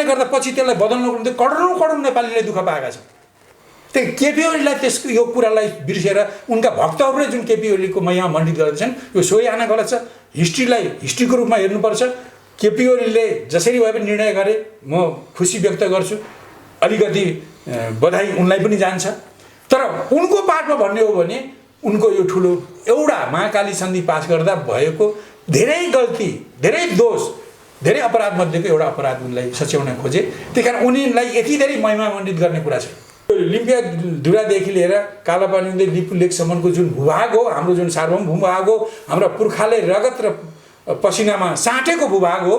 त्यसले गर्दा पछि त्यसलाई बदल्नको निम्ति करोडौँ नेपालीले दुःख पाएका छन्। त्यही केपी ओलीलाई त्यसको यो कुरालाई बिर्सेर उनका भक्तहरूले जुन केपी ओलीको महिमा मण्डित गर्दछन् यो सोही आना गलत छ। हिस्ट्रीको रूपमा हेर्नुपर्छ। केपी ओलीले जसरी भए पनि निर्णय गरे म खुसी व्यक्त गर्छु, अलिकति बधाई उनलाई पनि जान्छ। तर उनको पार्टमा भन्ने हो भने उनको यो ठुलो एउटा महाकाली सन्धि पास गर्दा भएको धेरै गल्ती, धेरै दोष, धेरै अपराध मध्येको एउटा अपराध उनलाई सच्याउन खोजे। त्यही कारण उनीलाई यति धेरै महिमा मण्डित गर्ने कुरा छ। लिम्पियाधुरादेखि लिएर कालापानीदेखि लिपु लेकसम्मको जुन भूभाग हो, हाम्रो जुन सार्वभौम भूभाग हो, हाम्रा पुर्खाले रगत र पसिनामा साटेको भूभाग हो,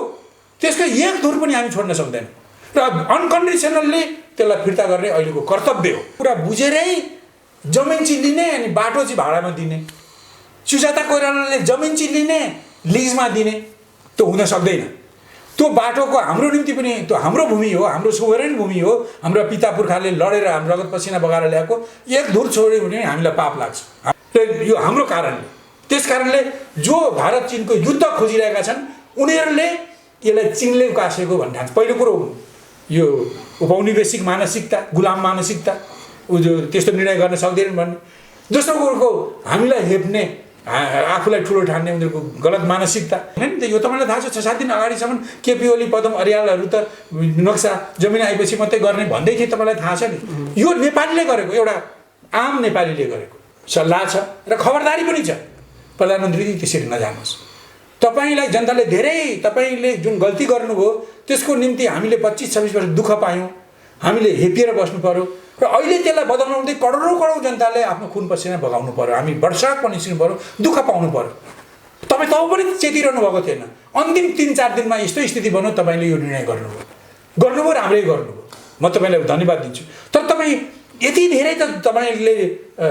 त्यसको एक धुर पनि हामी छोड्न सक्दैनौँ र अनकन्डिसनल्ली त्यसलाई फिर्ता गर्ने अहिलेको कर्तव्य हो। कुरा बुझेरै जमिन चाहिँ लिने अनि बाटो चाहिँ भाडामा दिने, सुजाता कोइरालाले जमिन चाहिँ लिने लिजमा दिने, त्यो हुन सक्दैन। त्यो बाटोको हाम्रो निम्ति पनि त्यो हाम्रो भूमि हो, हाम्रो सोभरेन भूमि हो, हाम्रो पिता पुर्खाले लडेर हाम्रो रगत पसिना बगाएर ल्याएको, एक धुर छोड्यो भने हामीलाई पाप लाग्छ। यो हाम्रो कारणले, त्यस कारणले जो भारत चीनको युद्ध खोजिरहेका छन् उनीहरूले यसलाई चीनले उकासेको भन्ने ठान्छ। पहिलो कुरो यो उपनिवेशिक मानसिकता, गुलाम मानसिकता, जो त्यस्तो निर्णय गर्न सक्दैनन् भन्ने। दोस्रो कुरोको हामीलाई हेप्ने, आफूलाई ठुलो ठान्ने उनीहरूको गलत मानसिकता हैन। यो तपाईँलाई थाहा छ 6-7 दिन अगाडिसम्म केपी ओली पदम अर्यालहरू त नक्सा जमिन आएपछि मात्रै गर्ने भन्दै थिए, तपाईँलाई थाहा छ नि। यो नेपालीले गरेको, एउटा आम नेपालीले गरेको सल्लाह छ र खबरदारी पनि छ। प्रधानमन्त्री त्यसरी नजानुहोस्। तपाईँलाई जनताले धेरै, तपाईँले जुन गल्ती गर्नुभयो त्यसको निम्ति हामीले 25-26 वर्ष दुःख पायौँ, हामीले हेपिएर बस्नु पर्यो र अहिले त्यसलाई बदल्नु निम्ति करोडौँ जनताले आफ्नो खुन पसिना बगाउनु पर्यो, हामी वर्षाक पनि निस्किनु पर्यो, दुःख पाउनु पर्यो। तपाईँ तब पनि चेतिरहनु भएको थिएन। अन्तिम 3-4 दिनमा यस्तो स्थिति बन्यो, तपाईँले यो निर्णय गर्नुभयो, राम्रै गर्नुभयो, म तपाईँलाई धन्यवाद दिन्छु। तर तपाईँ यति धेरै त तपाईँले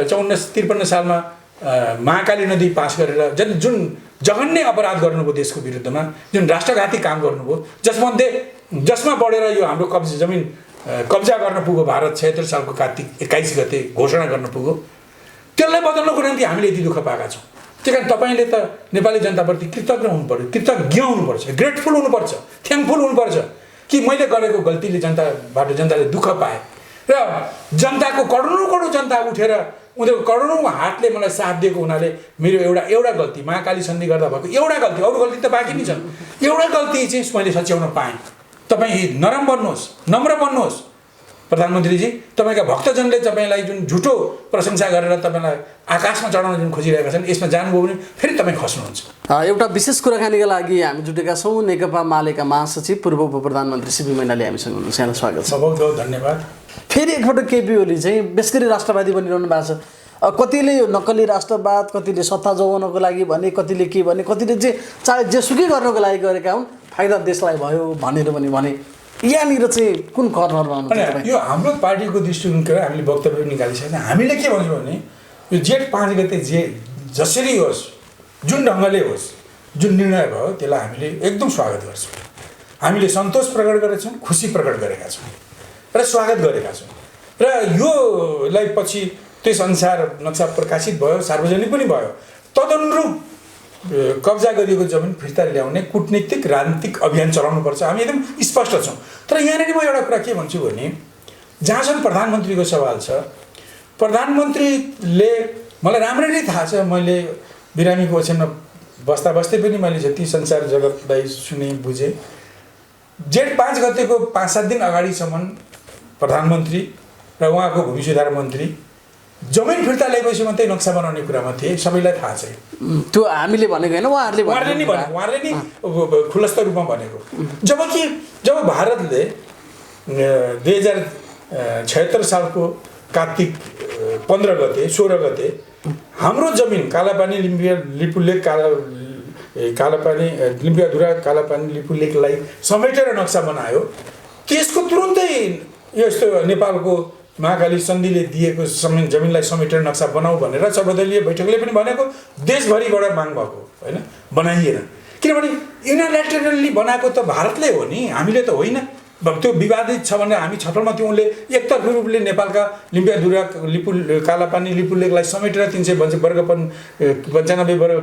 54-53 सालमा महाकाली नदी पास गरेर जुन जघन्य अपराध गर्नुभयो देशको विरुद्धमा, जुन राष्ट्रघाती काम गर्नुभयो, जसमा बढेर यो हाम्रो जमिन कब्जा गर्न पुग्यो। भारत 76 सालको कार्तिक 21 गते घोषणा गर्न पुग्यो। त्यसलाई बदल्नको निम्ति हामीले यति दुःख पाएका छौँ। त्यही कारण तपाईँले त नेपाली जनताप्रति कृतज्ञ हुनु पर्यो, कृतज्ञ हुनुपर्छ, ग्रेटफुल हुनुपर्छ, थ्याङ्कफुल हुनुपर्छ कि मैले गरेको गल्तीले जनताबाट जनताले दुःख पाए र जनताको करोडौँ जनता उठेर उनीहरूको करोडौँ हातले मलाई साथ दिएको हुनाले मेरो एउटा गल्ती, महाकाली सन्धि गर्दा भएको एउटा गल्ती, अरू गल्ती त बाँकी नै छन्, एउटा गल्ती चाहिँ मैले सच्याउन पाएँ। तपाईँ नरम बन्नुहोस्, नम्र बन्नुहोस्। प्रधानमन्त्रीजी, तपाईँका भक्तजनले तपाईँलाई जुन झुटो प्रशंसा गरेर तपाईँलाई आकाशमा चढाउन जुन खोजिरहेका छन्, यसमा जानुभयो भने फेरि तपाईँ खस्नुहुन्छ। एउटा विशेष कुराकानीका लागि हामी जुटेका छौँ। नेकपा मालेका महासचिव पूर्व उप प्रधानमन्त्री सीपी मैनाली हामीसँग हुनुहुन्छ। यहाँलाई स्वागत छ। बहुत बहुत धन्यवाद। फेरि एकपल्ट केपी ओली चाहिँ बेसरी राष्ट्रवादी बनिरहनु भएको छ। कतिले यो नक्कली राष्ट्रवाद, कतिले सत्ता जोगाउनको लागि भने, कतिले के भने, कतिले चाहिँ चाहे जेसुकै गर्नको लागि गरेका हुन्, फाइदा देशलाई भयो भनेर भने यहाँनिर चाहिँ कुन कर्नरमा आउनु? यो हाम्रो पार्टीको दृष्टिकोणको हामीले वक्तव्य निकालिसकेका। हामीले के भन्छौँ भने यो जेठ 5 गते जसरी होस्, जुन ढङ्गले होस्, जुन निर्णय भयो त्यसलाई हामीले एकदम स्वागत गर्छौँ। हामीले सन्तोष प्रकट गरेका छौँ, खुसी प्रकट गरेका छौँ र स्वागत गरेका छौँ। र योलाई पछि त्यसअनुसार नक्सा प्रकाशित भयो, सार्वजनिक पनि भयो। तदनुरूप कब्जा गरिएको जमिन फिर्ता ल्याउने कूटनीतिक राजनीतिक अभियान चलाउनुपर्छ, हामी एकदम स्पष्ट छौँ। तर यहाँनिर म एउटा कुरा के भन्छु भने जहाँसम्म प्रधानमन्त्रीको सवाल छ, प्रधानमन्त्रीले मलाई राम्ररी थाहा छ, मैले बिरामीको ओछ्यानमा बस्दै पनि मैले जति संसार जगतलाई सुने बुझेँ, जेठ 5 गतेको 5-7 दिन अगाडिसम्म प्रधानमन्त्री र उहाँको भूमि सुधार मन्त्री जमिन फिर्ता ल्याएपछि मात्रै नक्सा बनाउने कुरामा थिए, सबैलाई थाहा छ। त्यो हामीले भनेको होइन, उहाँहरूले नि खुलस्त रूपमा भनेको। जब भारतले 2076 सालको कार्तिक 15 गते 16 गते हाम्रो जमिन कालापानी लिपुलेक कालापानी लिम्पियाधुरा कालापानी लिपुलेकलाई समेटेर नक्सा बनायो, त्यसको तुरुन्तै यस्तो नेपालको महाकाली सन्धिले दिएको जमिनलाई समेटेर नक्सा बनाऊ भनेर सर्वदलीय बैठकले पनि भनेको, देशभरिबाट माग भएको होइन, बनाइएन। किनभने युनिल्याटरली बनाएको त भारतले हो नि, हामीले त होइन। त्यो विवादित छ भनेर हामी छलफलमा थियौँ। उनले एकतर्फी रूपले नेपालका लिम्पियाधुरा लिपु कालापानी लिपु लेकलाई समेटेर 395 वर्ग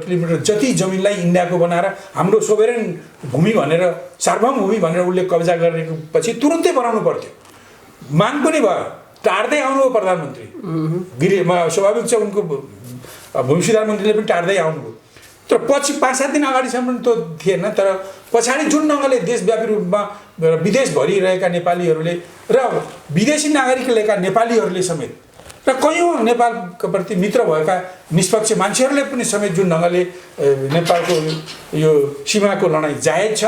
किलोमिटर जति जमिनलाई इन्डियाको बनाएर हाम्रो सोभरेन भूमि भनेर सार्वभौम भूमि भनेर उसले कब्जा गरेको पछि तुरुन्तै बनाउनु पर्थ्यो। माग पनि भयो, टार्दै आउनुभयो प्रधानमन्त्री। स्वाभाविक छ उनको भूमि सुधार मन्त्रीले पनि टार्दै आउनुभयो। तर पछि 5-7 दिन अगाडिसम्म त्यो थिएन। तर पछाडि जुन ढङ्गले देशव्यापी रूपमा विदेशभरि रहेका नेपालीहरूले र विदेशी नागरिक लिएका नेपालीहरूले समेत र कयौँ नेपालको प्रति मित्र भएका निष्पक्ष मान्छेहरूले पनि समेत जुन ढङ्गले नेपालको यो सीमाको लडाइँ जायज छ,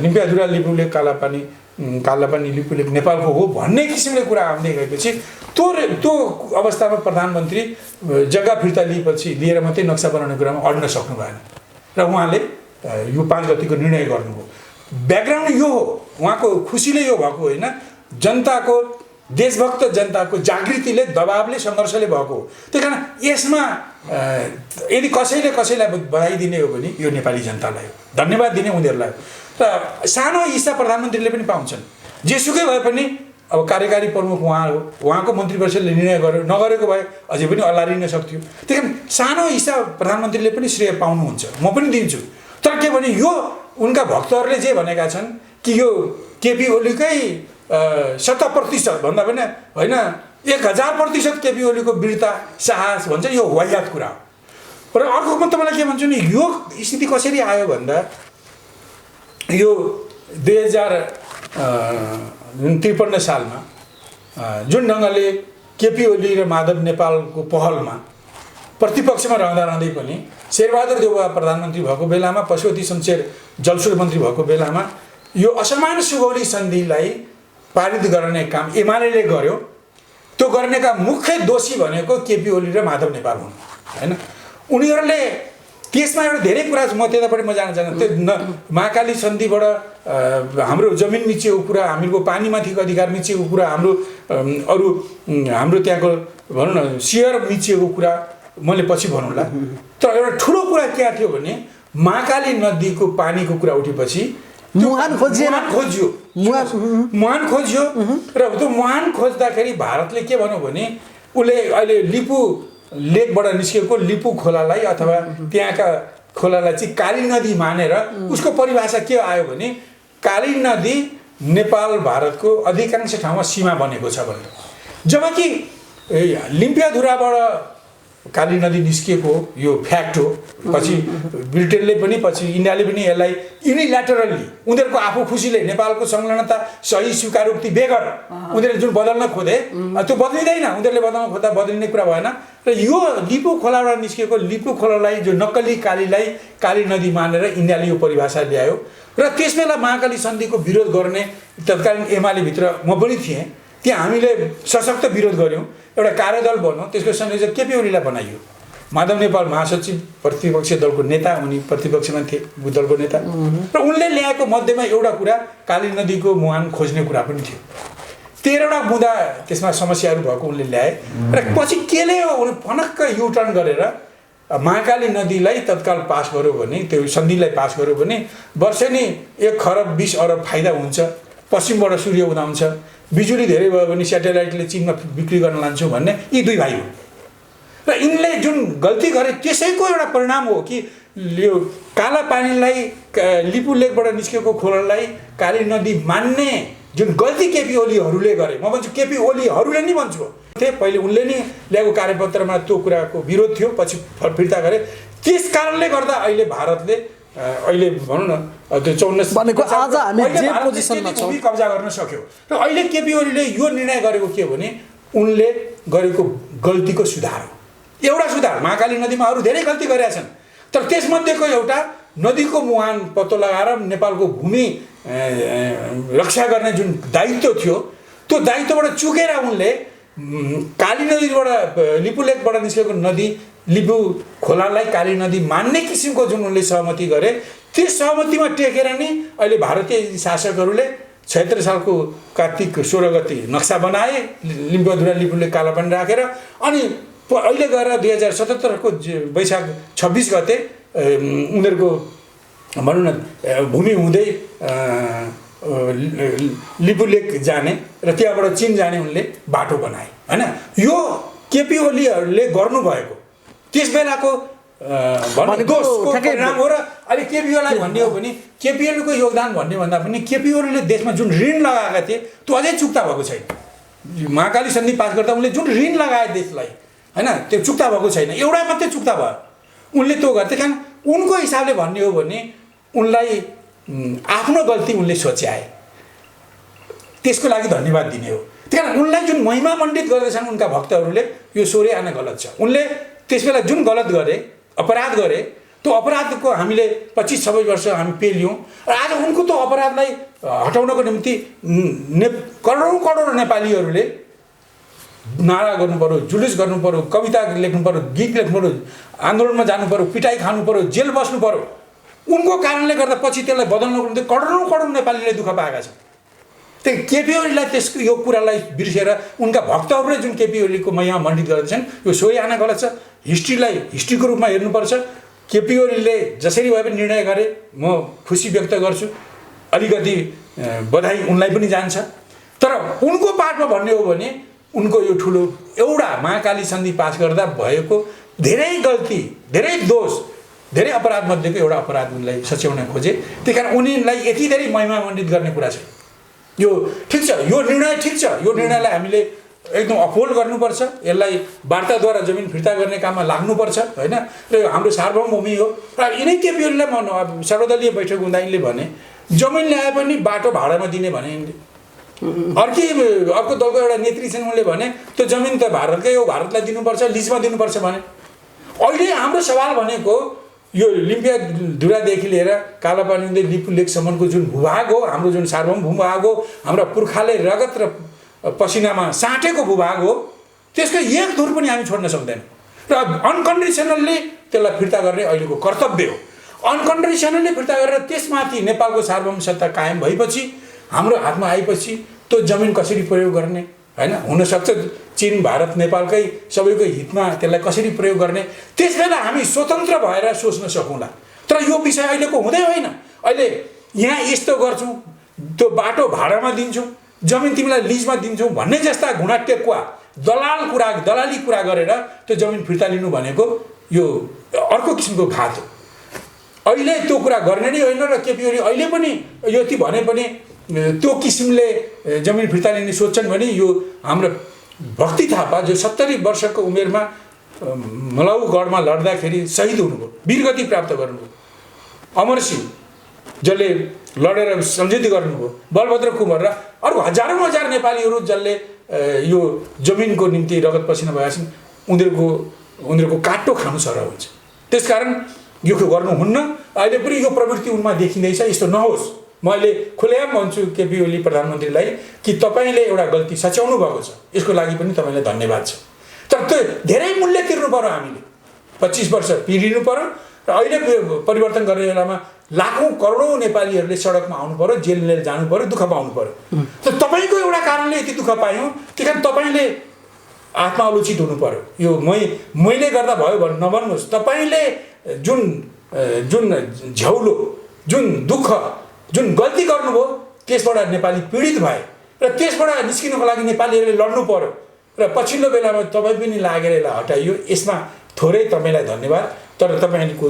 लिम्पियाधुरा लिपुलेक कालापानी लिपुलेक नेपालको हो भन्ने किसिमले कुरा आउँदै गएपछि त्यो अवस्थामा प्रधानमन्त्री जग्गा फिर्ता लिएर मात्रै नक्सा बनाउने कुरामा अड्न सक्नु भएन र उहाँले यो 5 गतिको निर्णय गर्नुभयो। ब्याकग्राउन्ड यो हो, उहाँको खुसीले यो भएको होइन, जनताको देशभक्त जनताको जागृतिले दबावले सङ्घर्षले भएको हो। त्यही कारण यसमा यदि कसैलाई बधाई दिने हो भने यो नेपाली जनतालाई हो, धन्यवाद दिने उनीहरूलाई हो। र सानो हिस्सा प्रधानमन्त्रीले पनि पाउँछन्। जेसुकै भए पनि अब कार्यकारी प्रमुख उहाँ हो, उहाँको मन्त्रीपरिषदले निर्णय नगरेको भए अझै पनि अल्लारिन सक्थ्यो। त्यही कारण सानो हिस्सा प्रधानमन्त्रीले पनि श्रेय पाउनुहुन्छ, म पनि दिन्छु। तर के भने यो उनका भक्तहरूले जे भनेका छन् कि यो केपी ओलीकै 100% भन्दा पनि होइन 1000% केपी ओलीको वीरता साहस भन्छ, यो वाहियात कुरा हो। र अर्को म तपाईँलाई के भन्छु नि, यो स्थिति कसरी आयो भन्दा यो 2053 सालमा जुन ढङ्गले केपी ओली र माधव नेपालको पहलमा प्रतिपक्षमा रहँदै पनि शेरबहादुर देउवा प्रधानमन्त्री भएको बेलामा, पशुपति शमशेर जलस्रोत मन्त्री भएको बेलामा यो असमान सुगौली सन्धिलाई पारित गर्ने काम एमाले गर्यो। त्यो गर्नेका मुख्य दोषी भनेको केपी ओली र माधव नेपाल हुन् होइन। उनीहरूले त्यसमा एउटा धेरै कुरा म त्यतापट्टि म जान चाहन्न। त्यो महाकाली सन्धिबाट हाम्रो जमिन मिचिएको कुरा, हाम्रो पानीमाथिको अधिकार मिचिएको कुरा, हाम्रो त्यहाँको भनौँ न सेयर मिचिएको कुरा मैले पछि भनौँला। तर एउटा ठुलो कुरा के थियो भने महाकाली नदीको पानीको कुरा उठेपछि मुहान खोजियो र त्यो मुहान खोज्दाखेरि भारतले के भन्यो भने उसले अहिले लिपु लेकबाट निस्केको लिपु खोलालाई अथवा त्यहाँका खोलालाई चाहिँ काली नदी मानेर उसको परिभाषा के आयो भने काली नदी नेपाल भारतको अधिकांश ठाउँमा सीमा बनेको छ भनेर। जबकि लिम्पियाधुराबाट काली नदी निस्किएको यो फ्याक्ट हो। पछि ब्रिटेनले पनि पछि इन्डियाले पनि यसलाई युनिल्याटरली उनीहरूको आफू खुसीले नेपालको संलग्नता सही स्वीकारोक्ति बेगर उनीहरूले जुन बदल्न खोजे त्यो बदलिँदैन। उनीहरूले बदल्न खोज्दा बदलिने कुरा भएन। र यो लिपु खोलाबाट निस्केको लिपु खोलालाई जो नक्कली कालीलाई काली नदी मानेर इन्डियाले यो परिभाषा ल्यायो। र त्यसबेला महाकाली सन्धिको विरोध गर्ने तत्कालीन एमालेभित्र म पनि थिएँ। त्यहाँ हामीले सशक्त विरोध गऱ्यौँ। एउटा कार्यदल बन्यो, त्यसको संयोजक केपी ओलीलाई बनाइयो। माधव नेपाल महासचिव प्रतिपक्षी दलको नेता, उनी प्रतिपक्षमा थिए दलको नेता। र उनले ल्याएको मध्येमा एउटा कुरा काली नदीको मुहान खोज्ने कुरा पनि थियो। 13वटा बुँदा त्यसमा समस्याहरू भएको उनले ल्याए। र पछि केले फनक्क युटर्न गरेर महाकाली नदीलाई तत्काल पास गर्यो भने, त्यो सन्धिलाई पास गर्यो भने वर्षेनी 1 खरब 20 अरब फाइदा हुन्छ। पश्चिमबाट सूर्य उदाउँछ, बिजुली धेरै भयो भने स्याटेलाइटले चीनमा बिक्री गर्न लान्छौँ भन्ने यी दुई भाइ हुन्। र यिनले जुन गल्ती गरे त्यसैको एउटा परिणाम हो कि यो काला पानीलाई लिपु लेकबाट निस्केको खोलालाई काली नदी मान्ने जुन गल्ती केपी ओलीहरूले गरे, म भन्छु केपी ओलीहरूले नि भन्छु। पहिले उनले नि ल्याएको कार्यपत्रमा त्यो कुराको विरोध थियो, पछि फिर्ता गरे। त्यस कारणले गर्दा अहिले भारतले अहिले भनौँ न त्यो 54 भनेको आज हामी जे पोजिसनमा छौँ कब्जा गर्न सक्यो। र अहिले केपी ओलीले यो निर्णय गरेको के हो भने उनले गरेको गल्तीको सुधार हो। एउटा सुधार, महाकाली नदीमा अरू धेरै गल्ती गरेका छन्, तर त्यसमध्येको एउटा नदीको मुहान पत्तो लगाएर नेपालको भूमि रक्षा गर्ने जुन दायित्व थियो त्यो दायित्वबाट चुकेर उनले काली नदीबाट लिपु लेकबाट निस्केको नदी लिपु खोलालाई काली नदी मान्ने किसिमको जुन उनले सहमति गरे, त्यो सहमतिमा टेकेर नि अहिले भारतीय शासकहरूले 76 सालको कार्तिक 16 गते नक्सा बनाए, लिम्पियाधुरा लिपु लेक कालापानी राखेर। अनि अहिले गएर 2077 को वैशाख 26 गते उनीहरूको भनौँ न भूमि हुँदै लिपुलेक जाने र त्यहाँबाट चीन जाने उनले बाटो बनाए हैन। यो केपी ओलीहरूले गर्नुभएको त्यस बेलाको दोषको परिणाम हो। र अहिले केपी ओलीलाई भन्ने हो भने केपी ओलीको योगदान भन्ने भन्दा पनि केपी ओलीले देशमा जुन ऋण लगाएका थिए त्यो अझै चुक्ता भएको छैन। महाकाली सन्धि पास गर्दा उनले जुन ऋण लगाए देशलाई हैन त्यो चुक्ता भएको छैन। एउटा मात्रै चुक्ता भयो उनले त्यो गर्थे। कारण उनको हिसाबले भन्ने हो भने उनलाई आफ्नो गल्ती उनले सोच्याए, त्यसको लागि धन्यवाद दिने हो। त्यही कारण उनलाई जुन महिमा मण्डित गर्दैछन् उनका भक्तहरूले यो सोरे आना गलत छ। उनले त्यसबेला जुन गलत गरे अपराध गरे त्यो अपराधको हामीले 25-26 वर्ष हामी पेल्यौँ र आज उनको त्यो अपराधलाई हटाउनको निम्ति करोडौँ नेपालीहरूले नारा गर्नु पर्यो, जुलुस गर्नु पर्यो, कविता लेख्नु पर्यो, गीत लेख्नु पर्यो, आन्दोलनमा जानु पर्यो, पिटाइ खानु पर्यो, जेल बस्नु पर्यो। उनको कारणले गर्दा पछि त्यसलाई बदल्नको निम्ति करोडौँ नेपालीले दुःख पाएका छन्। त्यही केपी ओलीलाई त्यसको यो कुरालाई बिर्सेर उनका भक्तहरूले जुन केपी ओलीको महिमा मण्डित गर्दैछन् यो सोही आना गलत छ। हिस्ट्रीको रूपमा हेर्नुपर्छ। केपी ओलीले जसरी भए पनि निर्णय गरे म खुसी व्यक्त गर्छु, अलिकति बधाई उनलाई पनि जान्छ। तर उनको पार्टमा भन्ने हो भने उनको यो ठुलो एउटा महाकाली सन्धि पास गर्दा भएको धेरै गल्ती, धेरै दोष, धेरै अपराध मध्येको एउटा अपराध उनलाई सच्याउन खोजे। त्यही कारण उनीलाई यति धेरै महिमा मण्डित गर्ने कुरा छ। यो ठिक छ, यो निर्णय ठिक छ। यो निर्णयलाई हामीले एकदम अपहोल्ड गर्नुपर्छ। यसलाई वार्ताद्वारा जमिन फिर्ता गर्ने काममा लाग्नुपर्छ हैन। र यो हाम्रो सार्वभौम भूमि हो। र यिनै केपी ओलीलाई म सर्वदलीय बैठक हुँदा यिनले भने जमिन ल्याए पनि बाटो भाडामा दिने भने यिनले। अर्को दलको एउटा नेत्री छन् उनले भने त्यो जमिन त भारतकै हो, भारतलाई दिनुपर्छ, लिजमा दिनुपर्छ भने। अहिले हाम्रो सवाल भनेको यो लिम्पिया धुरादेखि लिएर कालापानीदेखि लिपुलेकसम्मको जुन भूभाग हो, हाम्रो जुन सार्वभौम भूभाग हो, हाम्रा पुर्खाले रगत र पसिनामा साटेको भूभाग हो, त्यसको एक धुर पनि हामी छोड्न सक्दैनौँ। र अनकन्डिसनल्ली त्यसलाई फिर्ता गर्ने अहिलेको कर्तव्य हो। अनकन्डिसनल्ली फिर्ता गरेर त्यसमाथि नेपालको सार्वभौम सत्ता कायम भएपछि, हाम्रो हातमा आएपछि त्यो जमिन कसरी प्रयोग गर्ने हैन, हुनसक्छ चीन भारत नेपालकै सबैको हितमा त्यसलाई कसरी प्रयोग गर्ने, त्यसबेला हामी स्वतन्त्र भएर सोच्न सकौँला। तर यो विषय अहिलेको हुँदै होइन। अहिले यहाँ यस्तो गर्छौँ, त्यो बाटो भाडामा दिन्छौँ, जमिन तिमीलाई लिजमा दिन्छौँ भन्ने जस्ता घुँडा टेकुवा दलाली कुरा गरेर त्यो जमिन फिर्ता लिनु भनेको यो अर्को किसिमको घात हो। अहिले त्यो कुरा गर्ने नै होइन। र केपी ओली अहिले पनि यति भने पनि त्यो किसिमले जमिन फिर्ता लिने सोच्छन् भने यो हाम्रो भक्ति थापा जो 70 वर्षको उमेरमा मलाउगढमा लड्दाखेरि शहीद हुनुभयो, वीरगति प्राप्त गर्नुभयो, अमरसिंह जसले लडेर सम्झौता गर्नुभयो, बलभद्र कुँवर र अरू हजारौँ नेपालीहरू जसले यो जमिनको निम्ति रगत पसिना भएका छन्, उनीहरूको काटो खानु सरह हुन्छ। त्यसकारण यो गर्नुहुन्न। अहिले पनि यो प्रवृत्ति उनमा देखिँदैछ। यस्तो नहोस्। म अहिले खुलेआम भन्छु केपी ओली प्रधानमन्त्रीलाई कि तपाईँले एउटा गल्ती सच्याउनु भएको छ, यसको लागि पनि तपाईँलाई धन्यवाद छ। तर त्यो धेरै मूल्य तिर्नु पर्यो। हामीले 25 वर्ष पिरिनु पर्यो र अहिले परिवर्तन गर्ने बेलामा लाखौँ करोडौँ नेपालीहरूले सडकमा आउनु पर्यो, जेल जानु पर्यो, दुःख पाउनु पर्यो। तर तपाईँको एउटा कारणले यति दुःख पायौँ, त्यही कारण तपाईँले आत्मालोचित हुनु पर्यो। यो मैले गर्दा भयो भन्नु नभन्नुहोस्। तपाईँले जुन झ्याउलो, जुन दुःख, जुन गल्ती गर्नुभयो त्यसबाट नेपाली पीडित भए र त्यसबाट निस्किनको लागि नेपालीहरूले लड्नु पर्यो र पछिल्लो बेलामा तपाईँ पनि लागेर यसलाई हटाइयो। यसमा थोरै तपाईँलाई धन्यवाद। तर तपाईँको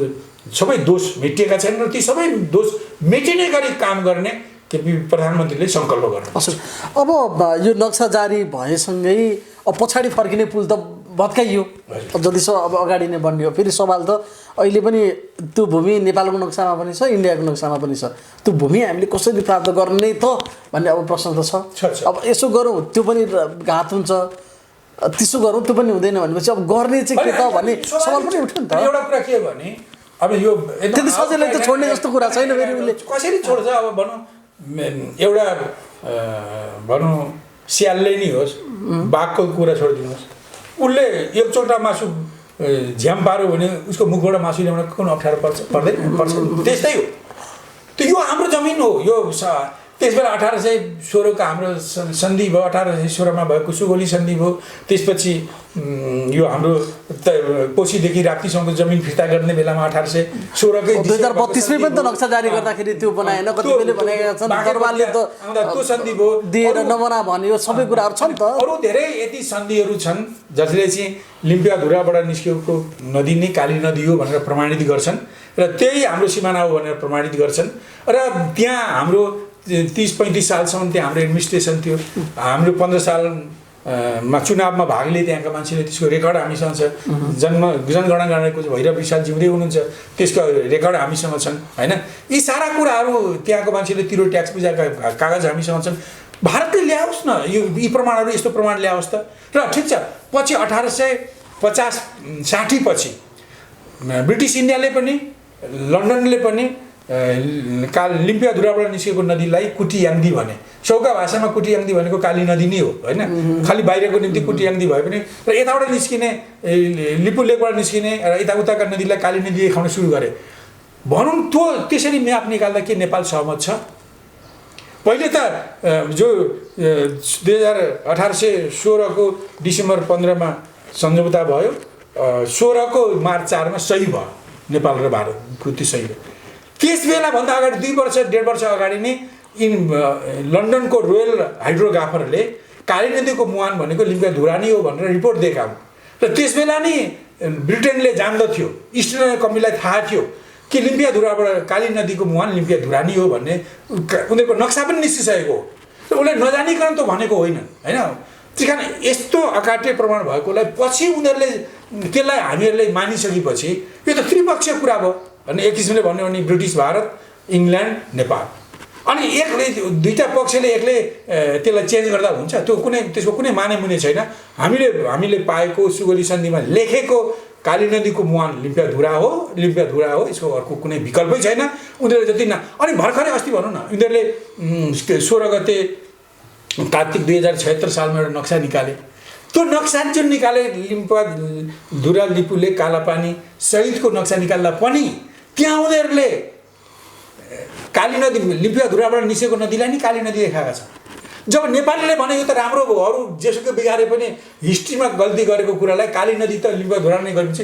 सबै दोष मेटिएका छैनन् र ती सबै दोष मेटिने गरी काम गर्ने केपी प्रधानमन्त्रीले सङ्कल्प गर्नु। अब यो नक्सा जारी भएसँगै अब पछाडि फर्किने पुल त भत्काइयो, जति अब अगाडि नै बन्यो। फेरि सवाल त अहिले पनि त्यो भूमि नेपालको नक्सामा पनि छ, इन्डियाको नक्सामा पनि छ। त्यो भूमि हामीले कसरी प्राप्त गर्ने त भन्ने अब प्रश्न त छ। अब यसो गरौँ त्यो पनि घात हुन्छ, त्यसो गरौँ त्यो पनि हुँदैन भनेपछि अब गर्ने चाहिँ के त भन्ने सवाल पनि उठ्यो नि त। एउटा कुरा के भने अब यो त्यति सजिलै त छोड्ने जस्तो कुरा छैन। फेरि उसले कसरी छोड्छ? अब भनौँ एउटा भनौँ स्यालले नि होस्, बाघको कुरा छोडिदिनुहोस्, उसले एक चोटा मासु झ्याम पार्यो भने उसको मुखबाट मासु ल्याउन कुन अप्ठ्यारो पर्दैन? त्यस्तै हो। त्यो यो हाम्रो जमिन हो। यो त्यसबेला 1816 को हाम्रो सन्धि भयो, 1816 मा भएको सुगौली सन्धि भयो। त्यसपछि यो हाम्रो कोशीदेखि राप्तीसम्मको जमिन फिर्ता गर्ने बेलामा 1816 कै 2032 मै पनि त नक्सा जारी गर्दाखेरि त्यो बनाएन, कतिले भनेका छन् दरबारले त त्यो सन्धि भयो दिएर नबना भन्यो, सबै कुराहरू छन् त। अरु धेरै यति सन्धिहरू छन् जसले चाहिँ लिम्पियाधुराबाट निस्केको नदी नै काली नदी हो भनेर प्रमाणित गर्छन् र त्यही हाम्रो सिमाना हो भनेर प्रमाणित गर्छन्। र त्यहाँ हाम्रो 30-35 सालसम्म त्यहाँ हाम्रो एडमिनिस्ट्रेसन थियो। हाम्रो 15 सालमा चुनावमा भाग लिए त्यहाँका मान्छेले, त्यसको रेकर्ड हामीसँग छ। जनगणनाको भैरव विशाल जिउँदै हुनुहुन्छ, त्यसको रेकर्ड हामीसँग छन् हैन। यी सारा कुराहरू त्यहाँको मान्छेले तिरो ट्याक्स बुझाएका कागज हामीसँग छन्। भारतले ल्याओस् न यी प्रमाणहरू, यस्तो प्रमाण ल्याओस् त। र ठिक छ, पछि 1850-60 पछि ब्रिटिस इन्डियाले पनि लन्डनले पनि लिम्पियाधुराबाट निस्केको नदीलाई कुटियाङ्दी भने। सौका भाषामा कुटियाङ्दी भनेको काली नदी नै हो हैन। खालि बाहिरको निम्ति कुटियाङ्दी भए पनि र यताबाट निस्किने लिपु लेकबाट निस्किने र यताउताका नदीलाई काली नदी देखाउन सुरु गरे भनौँ। त्यो त्यसरी म्याप निकाल्दा के नेपाल सहमत छ? पहिले त जो 1816 को डिसेम्बर 15 मा सम्झौता भयो, 16 को मार्च 4 मा सही भयो नेपाल र भारतको, त्यो सही भयो। त्यस बेला भन्दा अगाडि 1.5 वर्ष अगाडि नै लन्डनको रोयल हाइड्रोग्राफरले काली नदीको मुहान भनेको लिम्पियाधुरा नै हो भनेर रिपोर्ट दिएका हुन्। र त्यस बेला नै ब्रिटेनले जान्दथ्यो, इस्ट इन्डिया कम्पनीलाई थाहा थियो कि लिम्पियाधुराबाट काली नदीको मुहान लिम्पियाधुरा नै हो भन्ने उनीहरूको नक्सा पनि निस्किसकेको हो। र उसले नजानिकन त भनेको होइन हैन। त्यस कारण यस्तो अकाट्य प्रमाण भएकोलाई पछि उनीहरूले त्यसलाई हामीहरूले मानिसकेपछि यो त त्रिपक्षीय कुरा भयो। अनि एक किसिमले भन्यो भने ब्रिटिस भारत, इङ्ल्यान्ड, नेपाल, अनि एकले दुईटा पक्षले एकले त्यसलाई चेन्ज गर्दा हुन्छ? त्यो त्यसको कुनै माने मुने छैन। हामीले पाएको सुगौली सन्धिमा लेखेको काली नदीको मुहान लिम्पियाधुरा हो, लिम्पियाधुरा हो, यसको अर्को कुनै विकल्पै छैन। उनीहरूले जति अनि भर्खरै अस्ति भनौँ न, उनीहरूले 16 गते कार्तिक 2076 सालमा एउटा नक्सा निकाले। त्यो नक्सा जुन निकाले लिम्पियाधुरा, लिपुले, कालापानी सहितको नक्सा निकाल्दा पनि त्यहाँ उनीहरूले काली नदी लिम्पियाधुराबाट निस्केको नदीलाई नि काली नदी देखाएका छन्। जब नेपालीले भने यो त राम्रो भयो, अरू जेसुकै बिगारे पनि हिस्ट्रीमा गल्ती गरेको कुरालाई काली नदी त लिम्पियाधुरा नै गरेपछि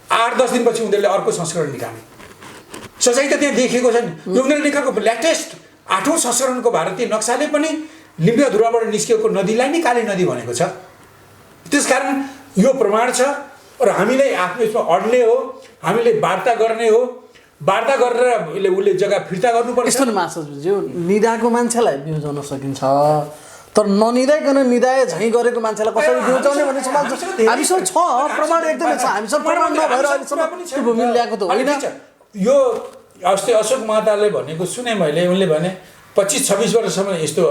8-10 दिनपछि उनीहरूले अर्को संस्करण निकाले। सच्चाइ त त्यहाँ देखिएको छ नि। यो उनीहरूले निकालेको लेटेस्ट 8औं संस्करणको भारतीय नक्साले पनि लिम्पियाधुराबाट निस्केको नदीलाई नै काली नदी भनेको छ। त्यसकारण यो प्रमाण छ र हामीले आफ्नो यसमा अड्ने हो, हामीले वार्ता गर्ने हो। वार्ता गरेर उसले जग्गा फिर्ता गर्नुपर्छ। यस्तो मासुज्यू निदाएको मान्छेलाई बिउजाउन सकिन्छ, तर ननिदाइकन निदाए झैँ गरेको मान्छेलाई कसरी बिउजाउने भन्ने सवाल छ। हामीसँग छ प्रमाण, एकदमै छ। हामीसँग प्रमाण नभएर अहिलेसम्म त्यो भूमि ल्याएको त होइन। यो अस्ति अशोक महताले भनेको सुने मैले, उनले भने 25-26 वर्षसम्म यस्तो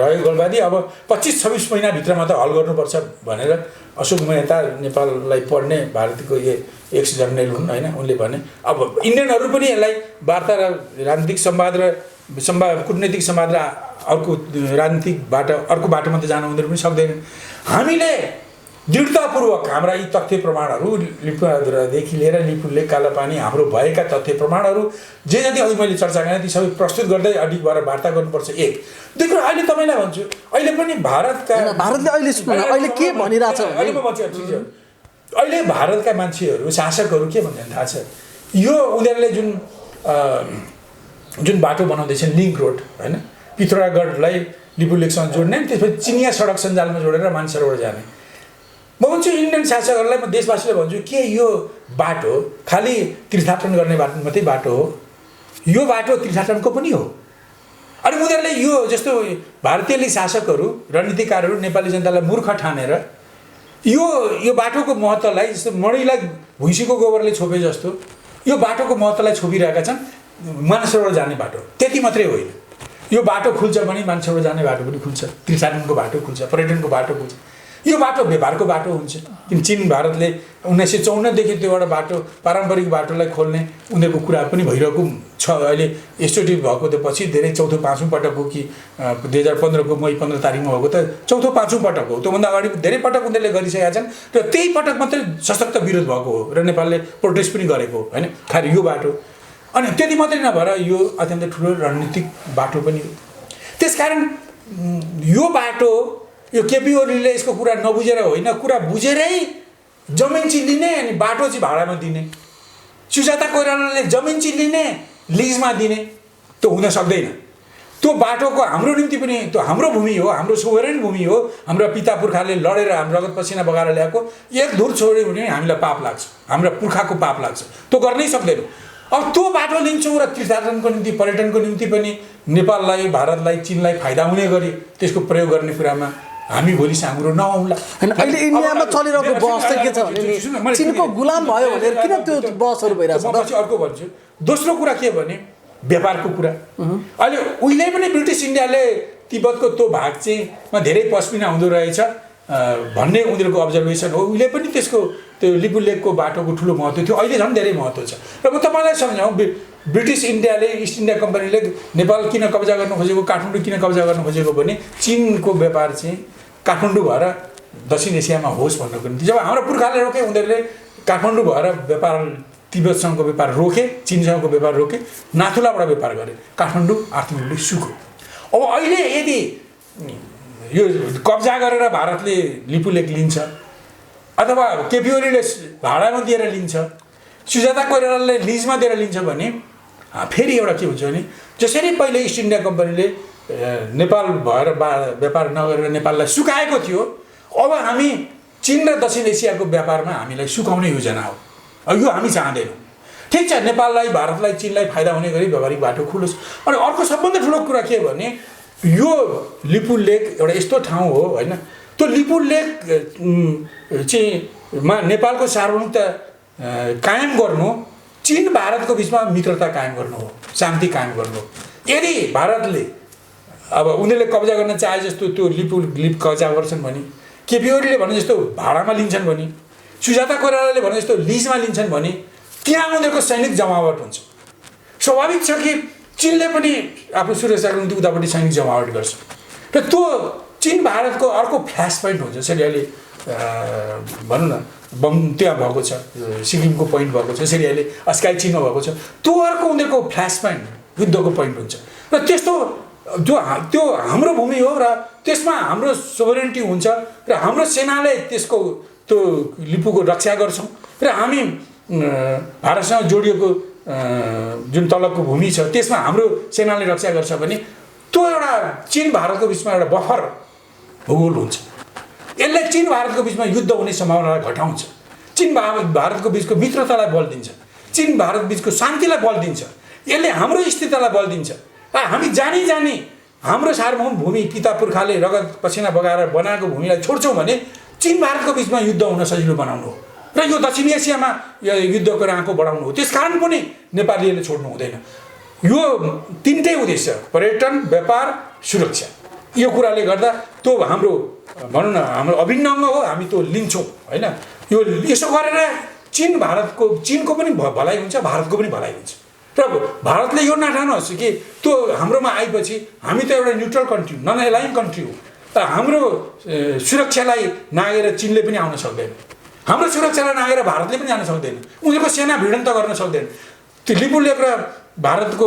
रह्यो गोलबादी, अब 25-26 महिनाभित्रमा त हल गर्नुपर्छ भनेर अशोक मेहता नेपाललाई पढ्ने भारतको एक्स जर्नल हुन् हैन, उनले भने। अब इन्डियनहरू पनि यसलाई वार्ता र राजनीतिक संवाद र कूटनैतिक संवाद र अर्को राजनीतिक अर्को बाटोमा त जान उनीहरू पनि सक्दैनन्। हामीले दृढतापूर्वक हाम्रा यी तथ्य प्रमाणहरू लिम्पियाधुरादेखि लिएर लिपुले, कालापानी हाम्रो भएका तथ्य प्रमाणहरू जे जति अघि मैले चर्चा गरेँ ती सबै प्रस्तुत गर्दै अडिग भएर वार्ता गर्नुपर्छ। एक दुई कुरा अहिले तपाईँलाई भन्छु, अहिले पनि भारतले अहिले के भनिरहेछ अहिले म भन्छु, अहिले भारतका मान्छेहरू, शासकहरू के भन्छन् थाहा छ? यो उनीहरूले जुन बाटो बनाउँदैछन् लिङ्क रोड हैन, पिथौरागढलाई लिपुलेकसँग जोड्ने, त्यसपछि चिनिया सडक सञ्जालमा जोडेर मानसरोवर जाने। म भन्छु इन्डियन शासकहरूलाई, म देशवासीलाई भन्छु, के यो बाटो खालि तीर्थाटन गर्ने मात्रै बाटो हो? यो बाटो तीर्थाटनको पनि हो। अनि उनीहरूले यो जस्तो भारतीय शासकहरू, रणनीतिकारहरू नेपाली जनतालाई मूर्ख ठानेर यो बाटोको महत्त्वलाई, जस्तो मणिलाई भुइँसीको गोबरले छोपे जस्तो यो बाटोको महत्त्वलाई छोपिरहेका छन्। मानसरोवर जाने बाटो त्यति मात्रै होइन, यो बाटो खुल्छ भने मानसरोवर जाने बाटो पनि खुल्छ, तीर्थाटनको बाटो खुल्छ, पर्यटनको बाटो खुल्छ। यो बाटो व्यापारको बाटो हुन्छ। किन चीन भारतले 1954 देखि त्यो एउटा बाटो, पारम्परिक बाटोलाई खोल्ने उनीहरूको कुरा पनि भइरहेको छ। अहिले एसओटी भएको त पछि धेरै 4औं-5औं पटक हो कि 2015 को मई 15 तारिकमा भएको त 4औं-5औं पटक हो। त्योभन्दा अगाडि धेरै पटक उनीहरूले गरिसकेका छन् र त्यही पटक मात्रै सशक्त विरोध भएको हो र नेपालले प्रोटेस्ट पनि गरेको होइन, खालि यो बाटो। अनि त्यति मात्रै नभएर यो अत्यन्त ठुलो रणनीतिक बाटो पनि हो। त्यसकारण यो बाटो यो केपी ओलीले यसको कुरा नबुझेर होइन, कुरा बुझेरै जमिन चाहिँ लिने अनि बाटो चाहिँ भाडामा दिने, सुजाता कोइरालाले जमिन चाहिँ लिने लिजमा दिने, त्यो हुन सक्दैन। त्यो बाटोको हाम्रो निम्ति पनि त्यो हाम्रो भूमि हो, हाम्रो सोभरेन भूमि हो, हाम्रो पिता पुर्खाले लडेर हाम्रो रगत पसिना बगाएर ल्याएको, एक धुर छोड्यो भने हामीलाई पाप लाग्छ, हाम्रो पुर्खाको पाप लाग्छ, त्यो गर्नै सक्दैनौँ। अब त्यो बाटो लिन्छौँ र तीर्थाटनको निम्ति पर्यटनको निम्ति पनि नेपाललाई, भारतलाई, चीनलाई फाइदा हुने गरी त्यसको प्रयोग गर्ने कुरामा हामी भोलि साँगुरो नआउँला। अहिले इन्डियामा चलिरहेको बहस चाहिँ के छ भने चीनको गुलाम भयो भनेर किन त्यो बहसहरू भइरहेछ त? पछि अर्को भन्छु। दोस्रो कुरा के भने व्यापारको कुरा। अहिले उहिले पनि ब्रिटिस इन्डियाले तिब्बतको त्यो भाग चाहिँमा धेरै पस्मिना हुँदो रहेछ भन्ने उनीहरूको अब्जर्भेसन हो। उहिले पनि त्यसको त्यो लिपु लेकको बाटोको ठुलो महत्त्व थियो, अहिले झन् धेरै महत्त्व छ। र म तपाईँलाई सम्झाउँ, ब्रिटिस इन्डियाले, इस्ट इन्डिया कम्पनीले नेपाल किन कब्जा गर्न खोजेको, काठमाडौँ किन कब्जा गर्न खोजेको भने चीनको व्यापार चाहिँ काठमाडौँ भएर दक्षिण एसियामा होस् भन्नको निम्ति। जब हाम्रो पुर्खाले रोके, उनीहरूले काठमाडौँ भएर व्यापार, तिब्बतसँगको व्यापार रोके, चीनसँगको व्यापार रोके, नाथुलाबाट व्यापार गरे, काठमाडौँ आर्थिक रूपले सुक्यो। अब अहिले यदि यो कब्जा गरेर भारतले लिपु लेक लिन्छ अथवा केपी ओलीले भाडामा दिएर लिन्छ, सुजाता कोइरालाले लिजमा दिएर लिन्छ भने फेरि एउटा के हुन्छ भने जसरी पहिले इस्ट इन्डिया कम्पनीले नेपाल भएर व्यापार नगरेर नेपाललाई सुकाएको थियो, अब हामी चीन र दक्षिण एसियाको व्यापारमा हामीलाई सुकाउने योजना हो। यो हामी चाहँदैनौँ। ठिक छ, नेपाललाई, भारतलाई, चीनलाई फाइदा हुने गरी व्यापारिक बाटो खुलोस्। अनि अर्को सबभन्दा ठुलो कुरा के भने यो लिपु लेक एउटा यस्तो ठाउँ हो होइन, त्यो लिपु लेक चाहिँ नेपालको सार्वभौमता कायम गर्नु, चीन भारतको बिचमा मित्रता कायम गर्नु हो, शान्ति कायम गर्नु हो। यदि भारतले अब उनीहरूले कब्जा गर्न चाहे जस्तो त्यो लिप कब्जा गर्छन् भने, केपी ओलीले भने जस्तो भाडामा लिन्छन् भने, सुजाता कोइरालाले भने जस्तो लिजमा लिन्छन् भने त्यहाँ उनीहरूको सैनिक जमावट हुन्छ। स्वाभाविक छ कि चीनले पनि आफ्नो सुरक्षाको निम्ति उतापट्टि सैनिक जमावट गर्छ र त्यो चीन भारतको अर्को फ्ल्यास पोइन्ट हुन्छ। यसरी अहिले भनौँ न बम त्यहाँ भएको छ, सिक्किमको पोइन्ट भएको छ, यसरी अहिले अस्काई चीनमा भएको छ, त्यो अर्को उनीहरूको फ्ल्यास पोइन्ट, युद्धको पोइन्ट हुन्छ। र त्यस्तो त्यो हाम्रो भूमि हो र त्यसमा हाम्रो सोभरेन्टी हुन्छ र हाम्रो सेनाले त्यसको त्यो लिपुको रक्षा गर्छौँ र हामी भारतसँग जोडिएको जुन तलबको भूमि छ त्यसमा हाम्रो सेनाले रक्षा गर्छ भने त्यो एउटा चीन भारतको बिचमा एउटा बफर भूगोल हुन्छ। यसले चीन भारतको बिचमा युद्ध हुने सम्भावनालाई घटाउँछ, चीन भारतको बिचको मित्रतालाई बल दिन्छ, चीन भारत बिचको शान्तिलाई बल दिन्छ, यसले हाम्रो स्थिरतालाई बल दिन्छ। हामी जानी जानी हाम्रो सार्वभौम भूमि, पिता पुर्खाले रगत पसिना बगाएर बनाएको भूमिलाई छोड्छौँ भने चीन भारतको बिचमा युद्ध हुन सजिलो बनाउनु हो र यो दक्षिण एसियामा युद्धको राँको बढाउनु हो। त्यसकारण पनि नेपालीले छोड्नु हुँदैन। यो तिनटै उद्देश्य, पर्यटन, व्यापार, सुरक्षा, यो कुराले गर्दा त्यो हाम्रो भनौँ न हाम्रो अभिन्न अङ्ग हो, हामी त्यो लिन्छौँ होइन। यो यसो गरेर चीनको पनि भलाइ हुन्छ, भारतको पनि भलाइ हुन्छ। र भारतले यो नठानोस् कि त्यो हाम्रोमा आएपछि हामी त एउटा neutral country, non align country हो, हाम्रो सुरक्षालाई नागेर चीनले पनि आउन सक्दैन, हाम्रो सुरक्षालाई नागेर भारतले पनि जान सक्दैन, उनीहरूको सेना भिडन्त गर्न सक्दैन। त्यो लिपु लेक र भारतको